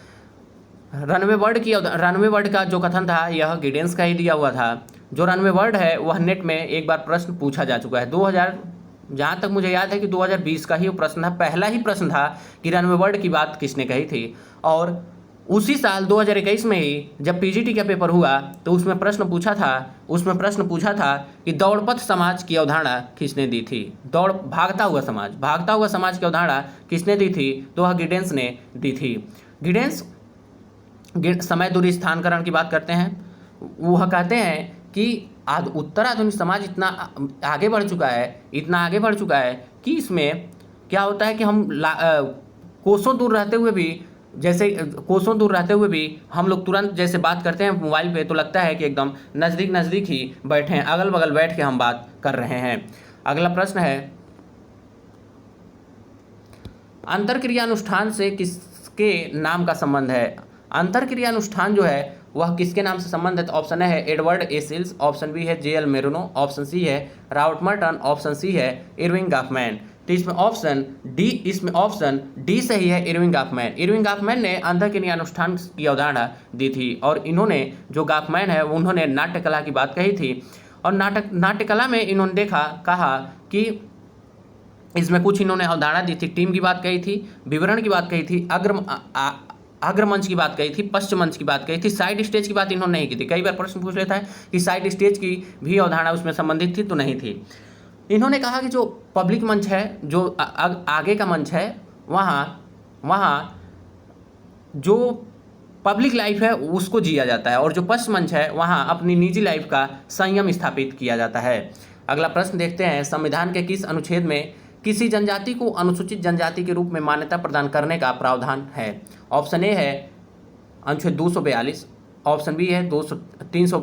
Speaker 1: रनवे वर्ड का जो कथन था यह गिडेंस का ही दिया हुआ था। जो रनवे वर्ड है वह नेट में एक बार प्रश्न पूछा जा चुका है। जहाँ तक मुझे याद है कि 2020 का ही वो प्रश्न था, पहला ही प्रश्न था कि रनवे वर्ड की बात किसने कही थी। और उसी साल 2021 में ही जब पीजीटी का पेपर हुआ तो उसमें प्रश्न पूछा था कि दौड़पथ समाज की अवधारणा किसने दी थी। भागता हुआ समाज की अवधारणा किसने दी थी? तो वह गिडेंस ने दी थी। गिडेंस समय दूरी स्थानांतरण की बात करते हैं। वह कहते हैं कि उत्तर आधुनिक समाज इतना आगे बढ़ चुका है कि इसमें क्या होता है कि हम कोसों दूर रहते हुए भी हम लोग तुरंत जैसे बात करते हैं मोबाइल पे तो लगता है कि एकदम नज़दीक ही बैठे हैं, अगल बगल बैठ के हम बात कर रहे हैं। अगला प्रश्न है, अंतरक्रिया अनुष्ठान से किसके नाम का संबंध है? अंतरक्रिया अनुष्ठान जो है वह किसके नाम से संबंधित? ऑप्शन ए है एडवर्ड ए सिल्स, ऑप्शन बी है जेएल मेरोनो, ऑप्शन सी है रॉबर्ट मर्टन, ऑप्शन सी है इरविंग गॉफमैन। तो इसमें ऑप्शन डी सही है, इरविंग गॉफमैन ने अंतरक्रिया अनुष्ठान की अवधारणा दी थी। और इन्होंने जो गॉफमैन है उन्होंने नाट्यकला की बात कही थी। और नाट्यकला में इन्होंने कहा कि इसमें कुछ इन्होंने अवधारणा दी थी, टीम की बात कही थी, विवरण की बात कही थी, अग्रमंच की बात कही थी, पश्चिम मंच की बात कही थी, साइड स्टेज की बात इन्होंने नहीं की थी। कई बार प्रश्न पूछ लेता है कि साइड स्टेज की भी अवधारणा उसमें संबंधित थी, तो नहीं थी। इन्होंने कहा कि जो पब्लिक मंच है, जो आगे का मंच है, वहाँ जो पब्लिक लाइफ है उसको जिया जाता है, और जो पश्चिम मंच है वहाँ अपनी निजी लाइफ का संयम स्थापित किया जाता है। अगला प्रश्न देखते हैं, संविधान के किस अनुच्छेद में किसी जनजाति को अनुसूचित जनजाति के रूप में मान्यता प्रदान करने का प्रावधान है? ऑप्शन ए है अनुच्छेद 242, ऑप्शन बी है 300,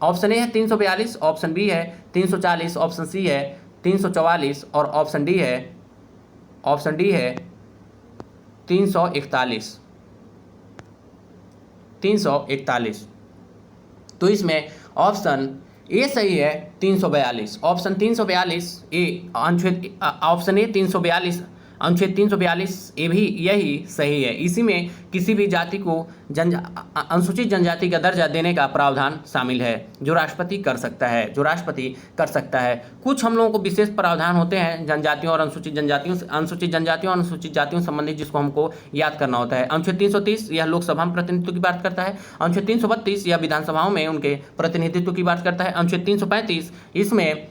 Speaker 1: ऑप्शन ए है 342, ऑप्शन बी है 340, ऑप्शन सी है 344 और ऑप्शन डी है 341। 341। तो इसमें ऑप्शन ए सही है 342। ऑप्शन 342 ए अनुच्छेद, ऑप्शन ए 342 अनुच्छेद 342 ए भी यही सही है। इसी में किसी भी जाति को अनुसूचित जनजाति का दर्जा देने का प्रावधान शामिल है, जो राष्ट्रपति कर सकता है। कुछ हम लोगों को विशेष प्रावधान होते हैं जनजातियों और अनुसूचित जातियों संबंधित, जिसको हमको याद करना होता है। अनुच्छेद 330 यह लोकसभा में प्रतिनिधित्व की बात करता है। अनुच्छेद 332 यह विधानसभाओं में उनके प्रतिनिधित्व की बात करता है। अनुच्छेद 335 इसमें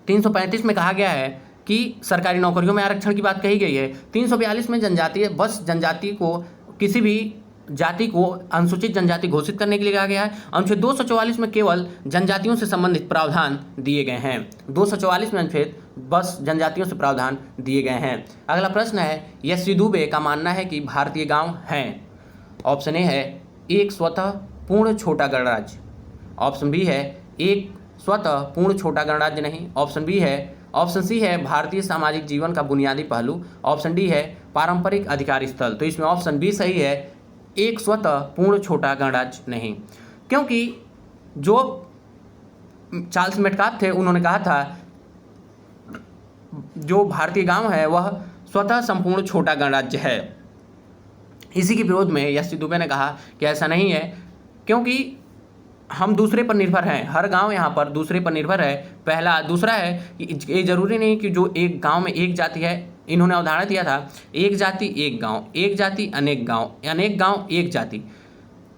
Speaker 1: 335 में कहा गया है कि सरकारी नौकरियों में आरक्षण की बात कही गई है। 342 में जनजाति को किसी भी जाति को अनुसूचित जनजाति घोषित करने के लिए कहा गया है। अनुच्छेद 244 में केवल जनजातियों से संबंधित प्रावधान दिए गए हैं। 244 में अनुच्छेद बस जनजातियों से प्रावधान दिए गए हैं। अगला प्रश्न है, यश दुबे का मानना है कि भारतीय गांव हैं। ऑप्शन ए है एक स्वतः पूर्ण छोटा गणराज्य, ऑप्शन बी है एक स्वतः पूर्ण छोटा गणराज्य नहीं, ऑप्शन सी है भारतीय सामाजिक जीवन का बुनियादी पहलू, ऑप्शन डी है पारंपरिक अधिकार स्थल। तो इसमें ऑप्शन बी सही है, एक स्वतः पूर्ण छोटा गणराज्य नहीं, क्योंकि जो चार्ल्स मेटकाफ थे उन्होंने कहा था जो भारतीय गांव है वह स्वतः संपूर्ण छोटा गणराज्य है। इसी के विरोध में यश दुबे ने कहा कि ऐसा नहीं है, क्योंकि हम दूसरे पर निर्भर हैं, हर गांव यहाँ पर दूसरे पर निर्भर है। दूसरा है कि ये जरूरी नहीं कि जो एक गांव में एक जाति है, इन्होंने अवधारणा दिया था एक जाति एक गांव, एक जाति अनेक गांव, अनेक गांव एक जाति,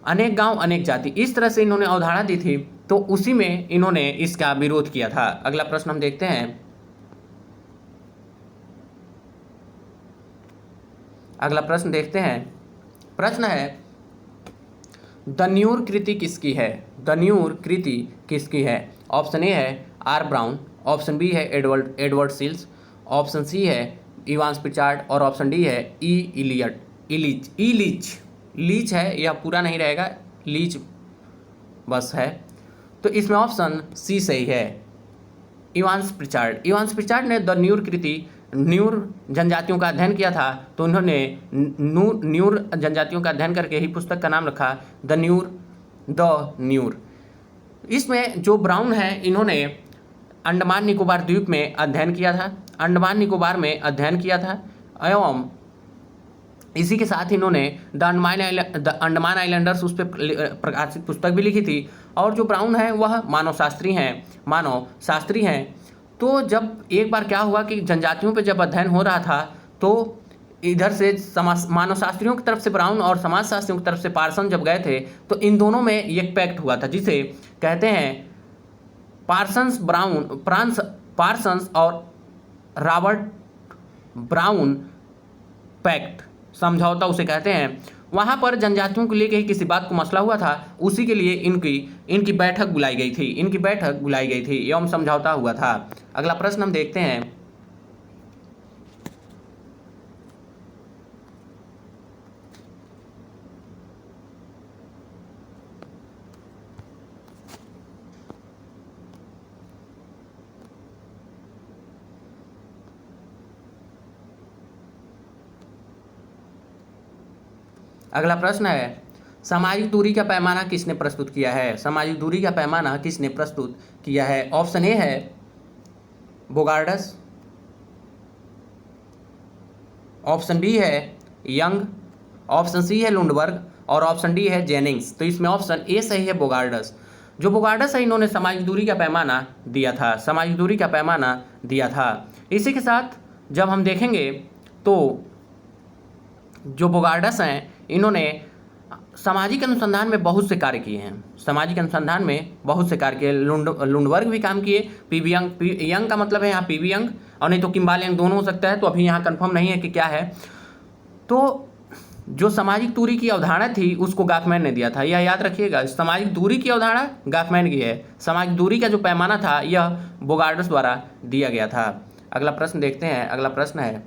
Speaker 1: अनेक गांव अनेक जाति, इस तरह से इन्होंने अवधारणा दी थी, तो उसी में इन्होंने इसका विरोध किया था। अगला प्रश्न हम देखते हैं, प्रश्न है दन्यूर कृति किसकी है? ऑप्शन ए है आर ब्राउन, ऑप्शन बी है एडवर्ड सील्स, ऑप्शन सी है इवांस प्रिचार्ड और ऑप्शन डी है लीच है, यह पूरा नहीं रहेगा, लीच बस है। तो इसमें ऑप्शन सी सही है, इवांस प्रिचार्ड ने द न्यूर जनजातियों का अध्ययन किया था, तो उन्होंने न्यूर जनजातियों का अध्ययन करके ही पुस्तक का नाम रखा द न्यूर। इसमें जो ब्राउन है इन्होंने अंडमान निकोबार द्वीप में अध्ययन किया था, एवं इसी के साथ इन्होंने द अंडमान आइलैंडर्स उस पर प्रकाशित पुस्तक भी लिखी थी। और जो ब्राउन है वह मानव शास्त्री हैं। तो जब एक बार क्या हुआ कि जनजातियों पे जब अध्ययन हो रहा था, तो इधर से मानव शास्त्रियों की तरफ से ब्राउन और समाजशास्त्रियों की तरफ से पार्सन जब गए थे, तो इन दोनों में एक पैक्ट हुआ था जिसे कहते हैं पार्सन्स और रॉबर्ट ब्राउन पैक्ट, समझौता उसे कहते हैं। वहाँ पर जनजातियों को लेकर ही किसी बात को मसला हुआ था, उसी के लिए इनकी बैठक बुलाई गई थी एवं समझौता हुआ था। अगला प्रश्न हम देखते हैं, सामाजिक दूरी का पैमाना किसने प्रस्तुत किया है? ऑप्शन ए है बोगार्डस, ऑप्शन बी है यंग, ऑप्शन सी है लुंडबर्ग और ऑप्शन डी है जेनिंग्स। तो इसमें ऑप्शन ए सही है बोगार्डस। जो बोगार्डस है इन्होंने सामाजिक दूरी का पैमाना दिया था, सामाजिक दूरी का पैमाना दिया था। इसी के साथ जब हम देखेंगे तो जो बोगार्डस हैं इन्होंने सामाजिक अनुसंधान में बहुत से कार्य किए हैं, सामाजिक अनुसंधान में बहुत से कार्य किए। लुंडबर्ग भी काम किए, पीवी यंग, यंग का मतलब है यहाँ पीवी यंग और नहीं तो किम्बाल यंग दोनों हो सकता है, तो अभी यहाँ कंफर्म नहीं है कि क्या है। तो जो सामाजिक दूरी की अवधारणा थी उसको गॉफमैन ने दिया था, यह याद रखिएगा। सामाजिक दूरी की अवधारणा गॉफमैन की है, सामाजिक दूरी का जो पैमाना था यह बोगार्डस द्वारा दिया गया था। अगला प्रश्न देखते हैं। अगला प्रश्न है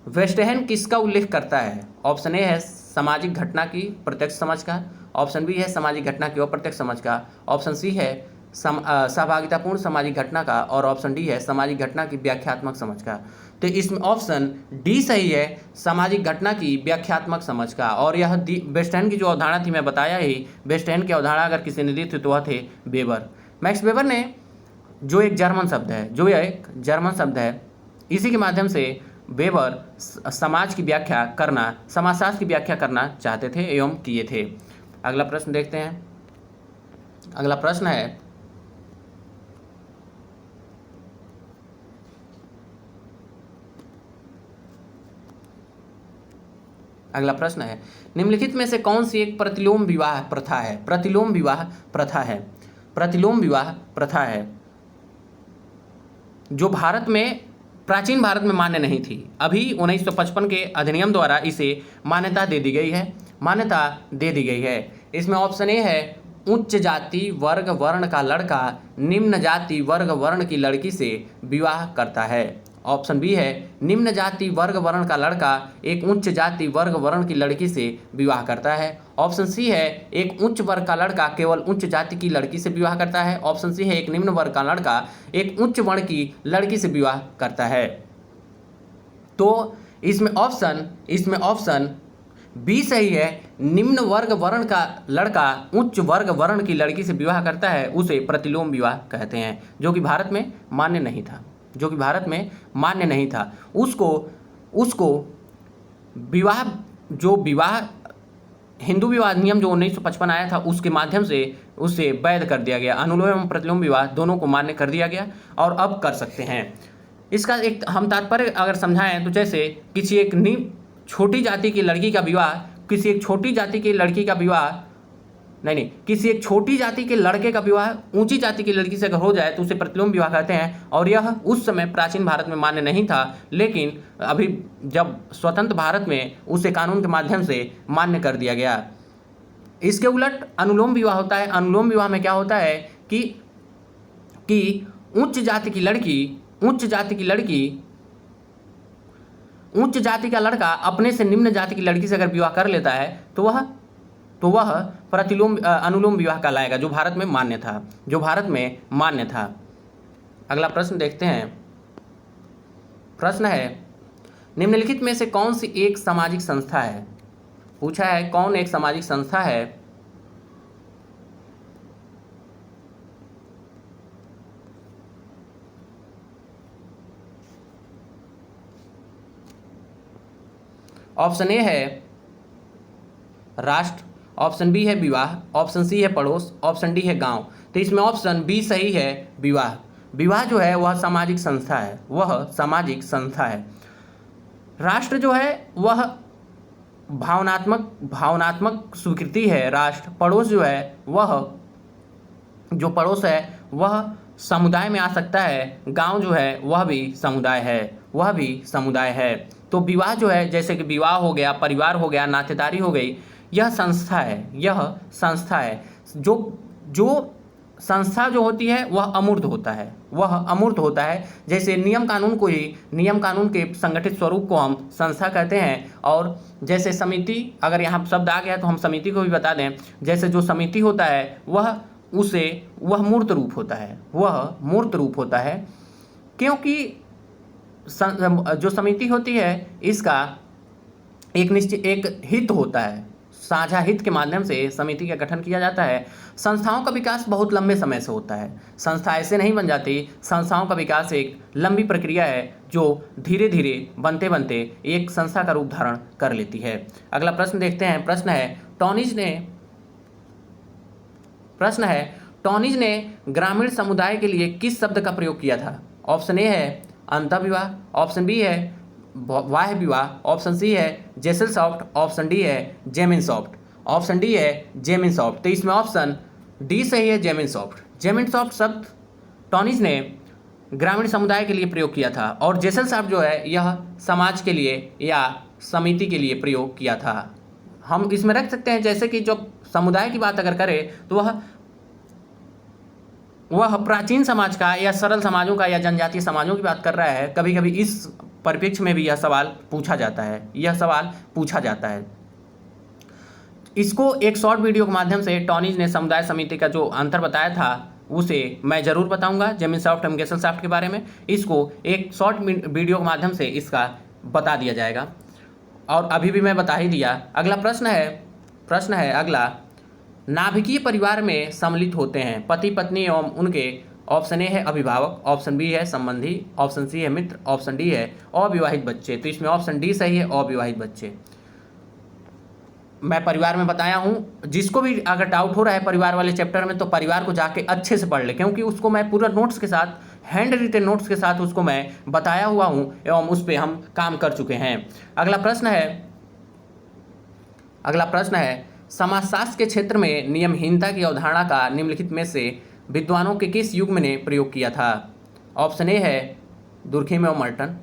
Speaker 1: वेस्टहैन किसका उल्लेख करता है? ऑप्शन ए है सामाजिक घटना की प्रत्यक्ष समझ का, ऑप्शन बी है सामाजिक घटना की अप्रत्यक्ष समझ का, ऑप्शन सी है सहभागितापूर्ण सामाजिक घटना का और ऑप्शन डी है सामाजिक घटना की व्याख्यात्मक समझ का। तो इसमें ऑप्शन डी सही है, सामाजिक घटना की व्याख्यात्मक समझ का। और यह वेस्टहैन की जो अवधारणा थी मैं बताया ही, वेस्टहैन की अवधारणा अगर किसी ने दी थी तो वह थे वेबर। मैक्स वेबर ने जो एक जर्मन शब्द है, जो यह एक जर्मन शब्द है, इसी के माध्यम से वेबर समाज की व्याख्या करना, समाजशास्त्र की व्याख्या करना चाहते थे एवं किए थे। अगला प्रश्न देखते हैं। अगला प्रश्न है अगला प्रश्न है निम्नलिखित में से कौन सी एक प्रतिलोम विवाह प्रथा है? प्रतिलोम विवाह प्रथा है, प्रतिलोम विवाह प्रथा है जो भारत में, प्राचीन भारत में मान्य नहीं थी। अभी 1955 के अधिनियम द्वारा इसे मान्यता दे दी गई है, मान्यता दे दी गई है। इसमें ऑप्शन ए है उच्च जाति वर्ग वर्ण का लड़का निम्न जाति वर्ग वर्ण की लड़की से विवाह करता है। ऑप्शन बी है निम्न जाति वर्ग वर्ण का लड़का एक उच्च जाति वर्ग वर्ण की लड़की से विवाह करता है। ऑप्शन सी है एक उच्च वर्ग का लड़का केवल उच्च जाति की लड़की से विवाह करता है। ऑप्शन सी है एक निम्न वर्ग का लड़का एक उच्च वर्ण की लड़की से विवाह करता है। तो इसमें ऑप्शन बी सही है, निम्न वर्ग वर्ण का लड़का उच्च वर्ग वर्ण की लड़की से विवाह करता है, उसे प्रतिलोम विवाह कहते हैं, जो कि भारत में मान्य नहीं था, जो कि भारत में मान्य नहीं था। उसको विवाह हिंदू विवाह अधिनियम जो 1955 आया था उसके माध्यम से उसे वैध कर दिया गया। अनुलोम एवं प्रतिलोम विवाह दोनों को मान्य कर दिया गया और अब कर सकते हैं। इसका एक हम तात्पर्य अगर समझाएं तो जैसे किसी एक छोटी जाति की लड़की का विवाह किसी एक छोटी जाति की लड़की का विवाह किसी एक छोटी जाति के लड़के का विवाह ऊंची जाति की लड़की से अगर हो जाए तो उसे प्रतिलोम विवाह कहते हैं। और यह उस समय प्राचीन भारत में मान्य नहीं था, लेकिन अभी जब स्वतंत्र भारत में उसे कानून के माध्यम से मान्य कर दिया गया। इसके उलट अनुलोम विवाह होता है। अनुलोम विवाह में क्या होता है कि उच्च जाति का लड़का अपने से निम्न जाति की लड़की से अगर विवाह कर लेता है तो वह अनुलोम विवाह कहलाएगा, जो भारत में मान्य था। अगला प्रश्न देखते हैं। प्रश्न है निम्नलिखित में से कौन सी एक सामाजिक संस्था है? पूछा है कौन एक सामाजिक संस्था है? ऑप्शन ए है राष्ट्र, ऑप्शन बी है विवाह, ऑप्शन सी है पड़ोस, ऑप्शन डी है गांव। तो इसमें ऑप्शन बी सही है, विवाह। विवाह जो है वह सामाजिक संस्था है, राष्ट्र जो है वह भावनात्मक स्वीकृति है राष्ट्र। पड़ोस जो है वह समुदाय में आ सकता है। गांव जो है वह भी समुदाय है। तो विवाह जो है जैसे कि विवाह हो गया, परिवार हो गया, नातेदारी हो गई, यह संस्था है। जो संस्था जो होती है वह अमूर्त होता है। जैसे नियम कानून के संगठित स्वरूप को हम संस्था कहते हैं। और जैसे समिति, अगर यहाँ शब्द आ गया तो हम समिति को भी बता दें। जैसे जो समिति होता है वह मूर्त रूप होता है, क्योंकि जो समिति होती है इसका एक हित होता है, साझा हित के माध्यम से समिति का गठन किया जाता है। संस्थाओं का विकास बहुत लंबे समय से होता है, संस्था ऐसे नहीं बन जाती। संस्थाओं का विकास एक लंबी प्रक्रिया है जो धीरे धीरे बनते एक संस्था का रूप धारण कर लेती है। अगला प्रश्न देखते हैं। प्रश्न है प्रश्न है, टॉनिज ने ग्रामीण समुदाय के लिए किस शब्द का प्रयोग किया था? ऑप्शन ए है अंतःविवाह, ऑप्शन बी है वाह्य विवाह, ऑप्शन सी है जेसल सॉफ्ट, ऑप्शन डी है जेमिन सॉफ्ट। ऑप्शन डी है जेमिन सॉफ्ट। तो इसमें ऑप्शन डी सही है, जेमिन सॉफ्ट। जेमिन सॉफ्ट शब्द टॉनिज ने ग्रामीण समुदाय के लिए प्रयोग किया था और जेसल सॉफ्ट जो है यह समाज के लिए या समिति के लिए प्रयोग किया था। हम इसमें रख सकते हैं जैसे कि जो समुदाय की बात अगर करें तो वह प्राचीन समाज का या सरल समाजों का या जनजातीय समाजों की बात कर रहा है। कभी कभी इस परिप्रेक्ष्य में भी यह सवाल पूछा जाता है। इसको एक शॉर्ट वीडियो के माध्यम से टॉनिज ने समुदाय समिति का जो अंतर बताया था उसे मैं ज़रूर बताऊंगा, जेमिन सॉफ्ट एवं जेसल सॉफ्ट के बारे में। इसको एक शॉर्ट वीडियो के माध्यम से इसका बता दिया जाएगा और अभी भी मैं बता ही दिया। अगला प्रश्न है अगला, नाभिकीय परिवार में सम्मिलित होते हैं पति पत्नी एवं उनके। ऑप्शन ए है अभिभावक, ऑप्शन बी है संबंधी, ऑप्शन सी है मित्र, ऑप्शन डी है अविवाहित बच्चे। तो इसमें ऑप्शन डी सही है, अविवाहित बच्चे। मैं परिवार में बताया हूँ, जिसको भी अगर डाउट हो रहा है परिवार वाले चैप्टर में तो परिवार को जाके अच्छे से पढ़ ले, क्योंकि उसको मैं पूरा नोट्स के साथ, हैंड रिटन नोट्स के साथ उसको मैं बताया हुआ हूँ एवं उस पर हम काम कर चुके हैं। अगला प्रश्न है समाजशास्त्र के क्षेत्र में नियमहीनता की अवधारणा का निम्नलिखित में से विद्वानों के किस युग ने प्रयोग किया था? ऑप्शन ए है दुर्खिम एवं मर्टन,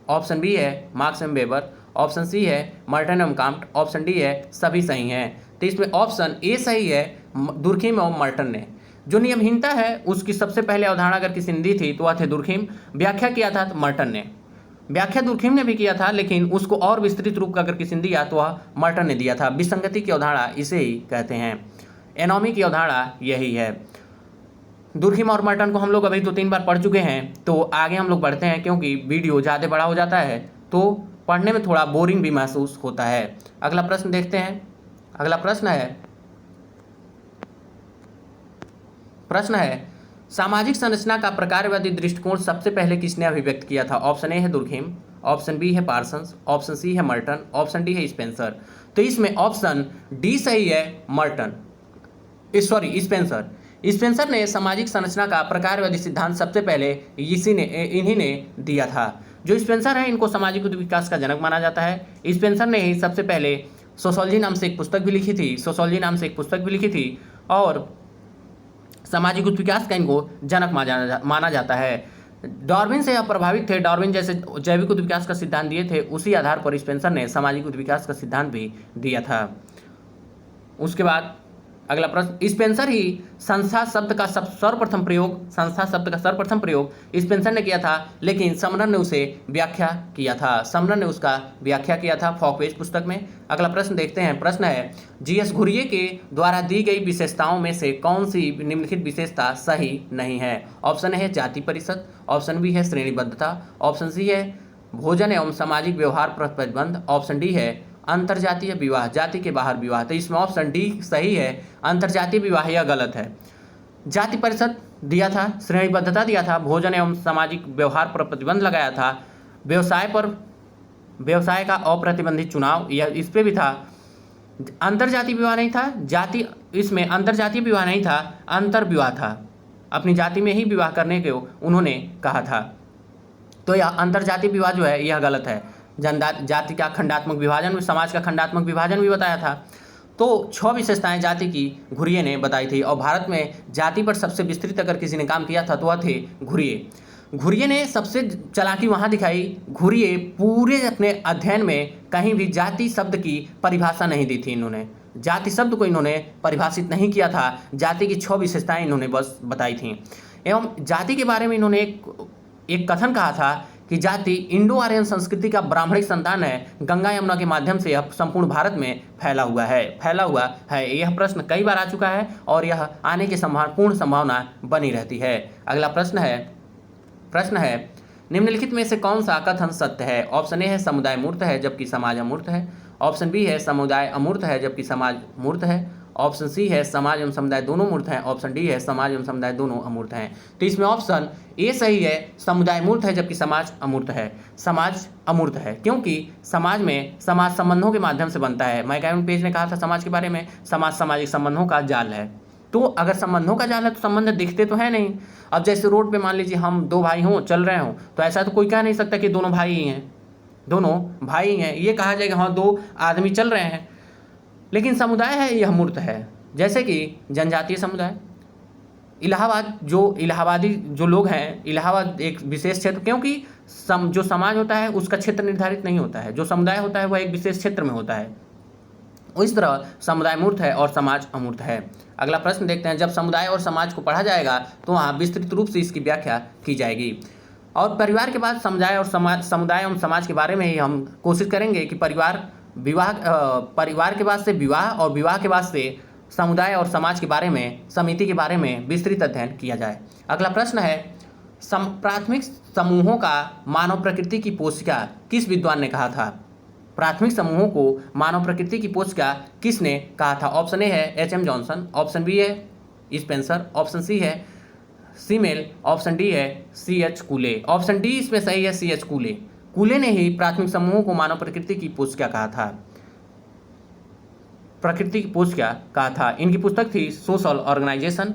Speaker 1: ऑप्शन बी है मार्क्स एवं वेबर, ऑप्शन सी है मर्टन एवं काम्ट, ऑप्शन डी है सभी सही हैं। तो इसमें ऑप्शन ए सही है, दुर्खिम एवं मर्टन ने। जो नियमहीनता है उसकी सबसे पहले अवधारणा अगर किसी ने दी थी तो वह थे दुर्खिम, व्याख्या किया था तो मर्टन ने। व्याख्या दुर्खिम ने भी किया था, लेकिन उसको और विस्तृत रूप का अगर किसी ने दिया तो वह मर्टन ने दिया था। विसंगति की अवधारणा इसे ही कहते हैं, एनोमी की अवधारणा यही है। दुर्खिम और मर्टन को हम लोग अभी 2-3 बार पढ़ चुके हैं, तो आगे हम लोग बढ़ते हैं क्योंकि वीडियो ज़्यादा बड़ा हो जाता है तो पढ़ने में थोड़ा बोरिंग भी महसूस होता है। अगला प्रश्न देखते हैं। अगला प्रश्न है सामाजिक संरचना का प्रकारवादी दृष्टिकोण सबसे पहले किसने अभिव्यक्त किया था? ऑप्शन ए है दुर्खिम, ऑप्शन बी है पार्सन्स, ऑप्शन सी है मर्टन, ऑप्शन डी है स्पेंसर। तो इसमें ऑप्शन डी सही है, स्पेंसर ने सामाजिक संरचना का प्रकारवादी सिद्धांत सबसे पहले इन्हीं ने दिया था। जो स्पेंसर है इनको सामाजिक विकास का जनक माना जाता है। स्पेंसर ने ही सबसे पहले सोशियोलॉजी नाम से एक पुस्तक भी लिखी थी और सामाजिक विकास का इनको जनक माना जाता है। डार्विन से यह प्रभावित थे। डार्विन जैसे जैविक विकास का सिद्धांत दिए थे, उसी आधार पर स्पेंसर ने सामाजिक विकास का सिद्धांत भी दिया था। उसके बाद अगला प्रश्न, संस्था शब्द का सर्वप्रथम प्रयोग स्पेंसर ने किया था, लेकिन समरन ने उसे व्याख्या किया था फॉकवेज पुस्तक में। अगला प्रश्न देखते हैं। प्रश्न है जीएस घुरिये के द्वारा दी गई विशेषताओं में से कौन सी निम्नलिखित विशेषता सही नहीं है? ऑप्शन है जाति परिषद, ऑप्शन बी है श्रेणीबद्धता, ऑप्शन सी है भोजन एवं सामाजिक व्यवहार प्रतिबंध, ऑप्शन डी है अंतरजातीय विवाह, जाति के बाहर विवाह। तो इसमें ऑप्शन डी सही है, अंतरजातीय विवाह यह गलत है। जाति परिषद दिया था, श्रेणीबद्धता दिया था, भोजन एवं सामाजिक व्यवहार पर प्रतिबंध लगाया था, व्यवसाय का अप्रतिबंधित चुनाव यह इस पे भी था। अंतरजातीय विवाह नहीं था, इसमें अंतरजातीय विवाह नहीं था, अंतर विवाह था। अपनी जाति में ही विवाह करने को उन्होंने कहा था। तो यह अंतरजातीय विवाह जो है यह गलत है। जाति का खंडात्मक विभाजन, समाज का खंडात्मक विभाजन भी बताया था। तो 6 विशेषताएं जाति की घुरिये ने बताई थी और भारत में जाति पर सबसे विस्तृत अगर किसी ने काम किया था तो वह थे घुरिये ने सबसे चालाकी वहाँ दिखाई। घुरिये पूरे अपने अध्ययन में कहीं भी जाति शब्द की परिभाषा नहीं दी थी। इन्होंने जाति शब्द को परिभाषित नहीं किया था, जाति की 6 विशेषताएं इन्होंने बस बताई थी। एवं जाति के बारे में इन्होंने एक कथन कहा था कि जाति इंडो आर्यन संस्कृति का ब्राह्मणिक संतान है, गंगा यमुना के माध्यम से यह संपूर्ण भारत में फैला हुआ है। यह प्रश्न कई बार आ चुका है और यह आने की पूर्ण संभावना बनी रहती है। अगला प्रश्न है निम्नलिखित में से कौन सा कथन सत्य है? ऑप्शन ए है समुदाय मूर्त है जबकि समाज अमूर्त है, ऑप्शन बी है समुदाय अमूर्त है जबकि समाज मूर्त है, ऑप्शन सी है समाज एवं समुदाय दोनों मूर्त हैं, ऑप्शन डी है समाज एवं समुदाय दोनों अमूर्त हैं। तो इसमें ऑप्शन ए सही है, समुदाय मूर्त है जबकि समाज अमूर्त है। समाज अमूर्त है क्योंकि समाज संबंधों के माध्यम से बनता है। माइक एवन पेज ने कहा था समाज के बारे में, समाज सामाजिक संबंधों का जाल है। तो अगर संबंधों का जाल है तो संबंध दिखते तो है नहीं। अब जैसे रोड पे मान लीजिए हम दो भाई हों, चल रहे हों, तो ऐसा तो कोई कह नहीं सकता कि दोनों भाई ही हैं, दोनों भाई हैं, ये कहा जाएगा हाँ दो आदमी चल रहे हैं। लेकिन समुदाय है यह मूर्त है। जैसे कि जनजातीय समुदाय, इलाहाबादी जो लोग हैं, इलाहाबाद एक विशेष क्षेत्र, क्योंकि जो समाज होता है उसका क्षेत्र निर्धारित नहीं होता है, जो समुदाय होता है वह एक विशेष क्षेत्र में होता है। इस तरह समुदाय मूर्त है और समाज अमूर्त है। अगला प्रश्न देखते हैं, जब समुदाय और समाज को पढ़ा जाएगा तो वहाँ विस्तृत रूप से इसकी व्याख्या की जाएगी। और परिवार के बाद समुदाय और समुदाय एवं समाज के बारे में ही हम कोशिश करेंगे कि परिवार के बाद से विवाह और विवाह के बाद से समुदाय और समाज के बारे में, समिति के बारे में विस्तृत अध्ययन किया जाए। अगला प्रश्न है, प्राथमिक समूहों का मानव प्रकृति की पोषिका किस विद्वान ने कहा था? प्राथमिक समूहों को मानव प्रकृति की पोषिका किसने कहा था? ऑप्शन ए है H M Johnson, option B है स्पेंसर, ऑप्शन सी है सीमेल, ऑप्शन डी है C H Cooley. Option D इसमें सही है, सी एच कूले। कूले ने ही प्राथमिक समूहों को मानव प्रकृति की पोषिका कहा था, प्रकृति की पोषिका कहा था। इनकी पुस्तक थी सोशल ऑर्गेनाइजेशन,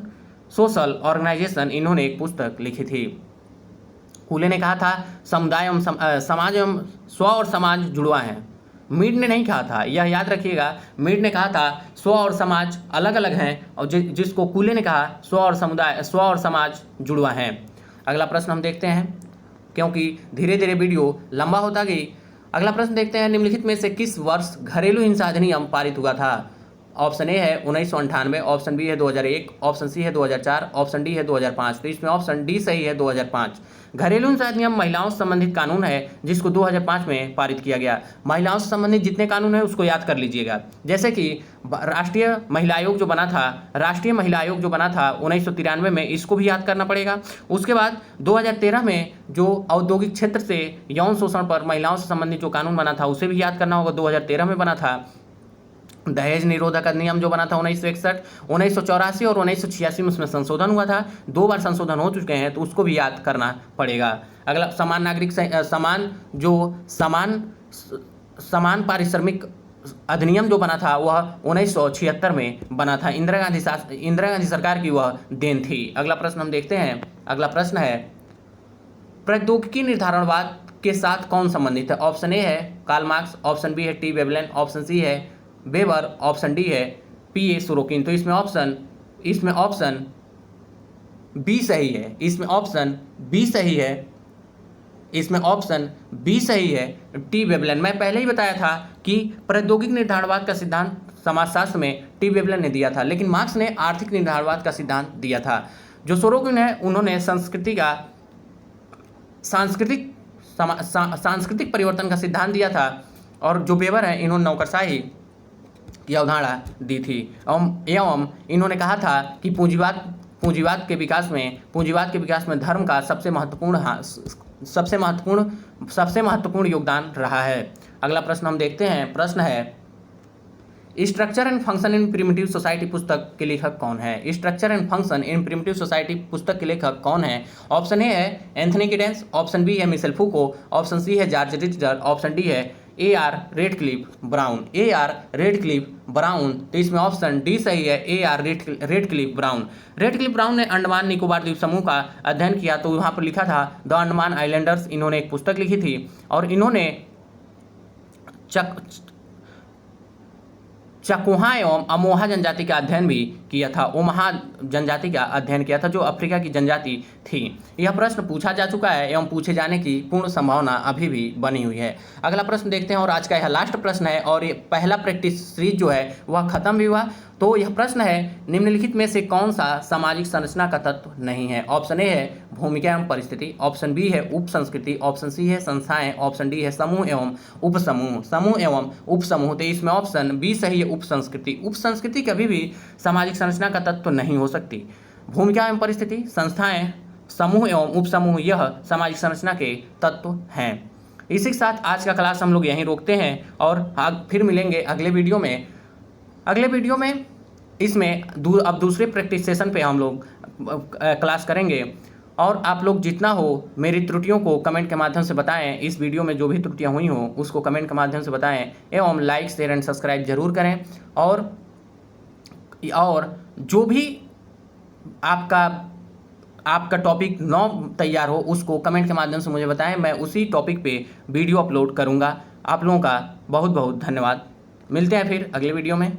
Speaker 1: इन्होंने एक पुस्तक लिखी थी। कूले ने कहा था समुदाय एवं समाज एवं स्व और समाज जुड़वा है। मीड ने नहीं कहा था, यह याद रखिएगा। मीड ने कहा था स्व और समाज अलग अलग हैं, और जिसको कूले ने कहा स्व और समाज जुड़वा हैं। अगला प्रश्न हम देखते हैं, क्योंकि धीरे धीरे वीडियो लंबा होता गई। अगला प्रश्न देखते हैं, निम्नलिखित में से किस वर्ष घरेलू हिंसा अधिनियम पारित हुआ था? ऑप्शन ए है 1998, ऑप्शन बी है 2001, ऑप्शन सी है 2004, ऑप्शन डी है 2005। तो इसमें ऑप्शन डी सही है, 2005। घरेलू हिंसा अधिनियम महिलाओं से संबंधित कानून है जिसको 2005 में पारित किया गया। महिलाओं से संबंधित जितने कानून हैं उसको याद कर लीजिएगा। जैसे कि राष्ट्रीय महिला आयोग जो बना था 1993 में, इसको भी याद करना पड़ेगा। उसके बाद 2013 में जो औद्योगिक क्षेत्र से यौन शोषण पर महिलाओं से संबंधित जो कानून बना था उसे भी याद करना होगा, 2013 में बना था। दहेज निरोधक अधिनियम जो बना था 1961, 1984 और 1986 में उसमें संशोधन हुआ था। 2 बार संशोधन हो चुके हैं, तो उसको भी याद करना पड़ेगा। अगला समान पारिश्रमिक अधिनियम जो बना था वह 1976 में बना था। इंदिरा गांधी सरकार की वह देन थी। अगला प्रश्न हम देखते हैं। अगला प्रश्न है, प्रौद्योगिकी निर्धारणवाद के साथ कौन संबंधित है? ऑप्शन ए है कार्ल मार्क्स, ऑप्शन बी है टी वेवलेन, ऑप्शन सी है वेबर, ऑप्शन डी है पी ए सोरोकिन। तो इसमें ऑप्शन बी सही है, इसमें ऑप्शन बी सही है, टी वेवलेन। मैं पहले ही बताया था कि प्रौद्योगिक निर्धारणवाद का सिद्धांत समाजशास्त्र में टी वेवलेन ने दिया था, लेकिन मार्क्स ने आर्थिक निर्धारणवाद का सिद्धांत दिया था। जो सोरोकिन है उन्होंने सांस्कृतिक परिवर्तन का सिद्धांत दिया था, और जो वेबर है इन्होंने नौकरशाही की अवधारणा दी थी। एवं इन्होंने कहा था कि पूंजीवाद के विकास में धर्म का सबसे महत्वपूर्ण योगदान रहा है। अगला प्रश्न हम देखते हैं। प्रश्न है, structure and function in primitive society पुस्तक के लेखक कौन है? Structure and function in primitive society पुस्तक के लेखक कौन है? ऑप्शन ए है एंथनी गिडेंस, ऑप्शन बी है मिशेल फूको, ऑप्शन सी है जॉर्ज रिचर्ड, ऑप्शन डी है A.R. Radcliffe Brown. तो इसमें ऑप्शन डी सही है, A.R. रेडक्लिफ ब्राउन ने अंडमान निकोबार द्वीप समूह का अध्ययन किया, तो वहाँ पर लिखा था द अंडमान आइलैंडर्स। इन्होंने एक पुस्तक लिखी थी, और इन्होंने चकोहा एवं अमोहा जनजाति का अध्ययन भी किया था। ओमाहा जनजाति का अध्ययन किया था, जो अफ्रीका की जनजाति थी। यह प्रश्न पूछा जा चुका है एवं पूछे जाने की पूर्ण संभावना अभी भी बनी हुई है। अगला प्रश्न देखते हैं, और आज का यह लास्ट प्रश्न है, और ये पहला प्रैक्टिस सीरीज जो है वह खत्म भी हुआ। तो यह प्रश्न है, निम्नलिखित में से कौन सा सामाजिक संरचना का तत्व नहीं है? ऑप्शन ए है भूमिका एवं परिस्थिति, ऑप्शन बी है उप संस्कृति, ऑप्शन सी है संस्थाएं, ऑप्शन डी है समूह एवं उपसमूह। तो इसमें ऑप्शन बी सही है, उप संस्कृति कभी भी सामाजिक संरचना का तत्व नहीं हो सकती। भूमिका एवं परिस्थिति, संस्थाएं, समूह एवं उपसमूह यह सामाजिक संरचना के तत्व हैं। इसी के साथ आज का क्लास हम लोग यहीं रोकते हैं, और फिर मिलेंगे अगले वीडियो में। इसमें अब दूसरे प्रैक्टिस सेशन पे हम लोग क्लास करेंगे, और आप लोग जितना हो मेरी त्रुटियों को कमेंट के माध्यम से बताएं। इस वीडियो में जो भी त्रुटियां हुई हों उसको कमेंट के माध्यम से बताएं, एवं लाइक शेयर एंड सब्सक्राइब जरूर करें, और जो भी आपका टॉपिक नौ तैयार हो उसको कमेंट के माध्यम से मुझे बताएं, मैं उसी टॉपिक पे वीडियो अपलोड करूंगा। आप लोगों का बहुत बहुत धन्यवाद। मिलते हैं फिर अगले वीडियो में।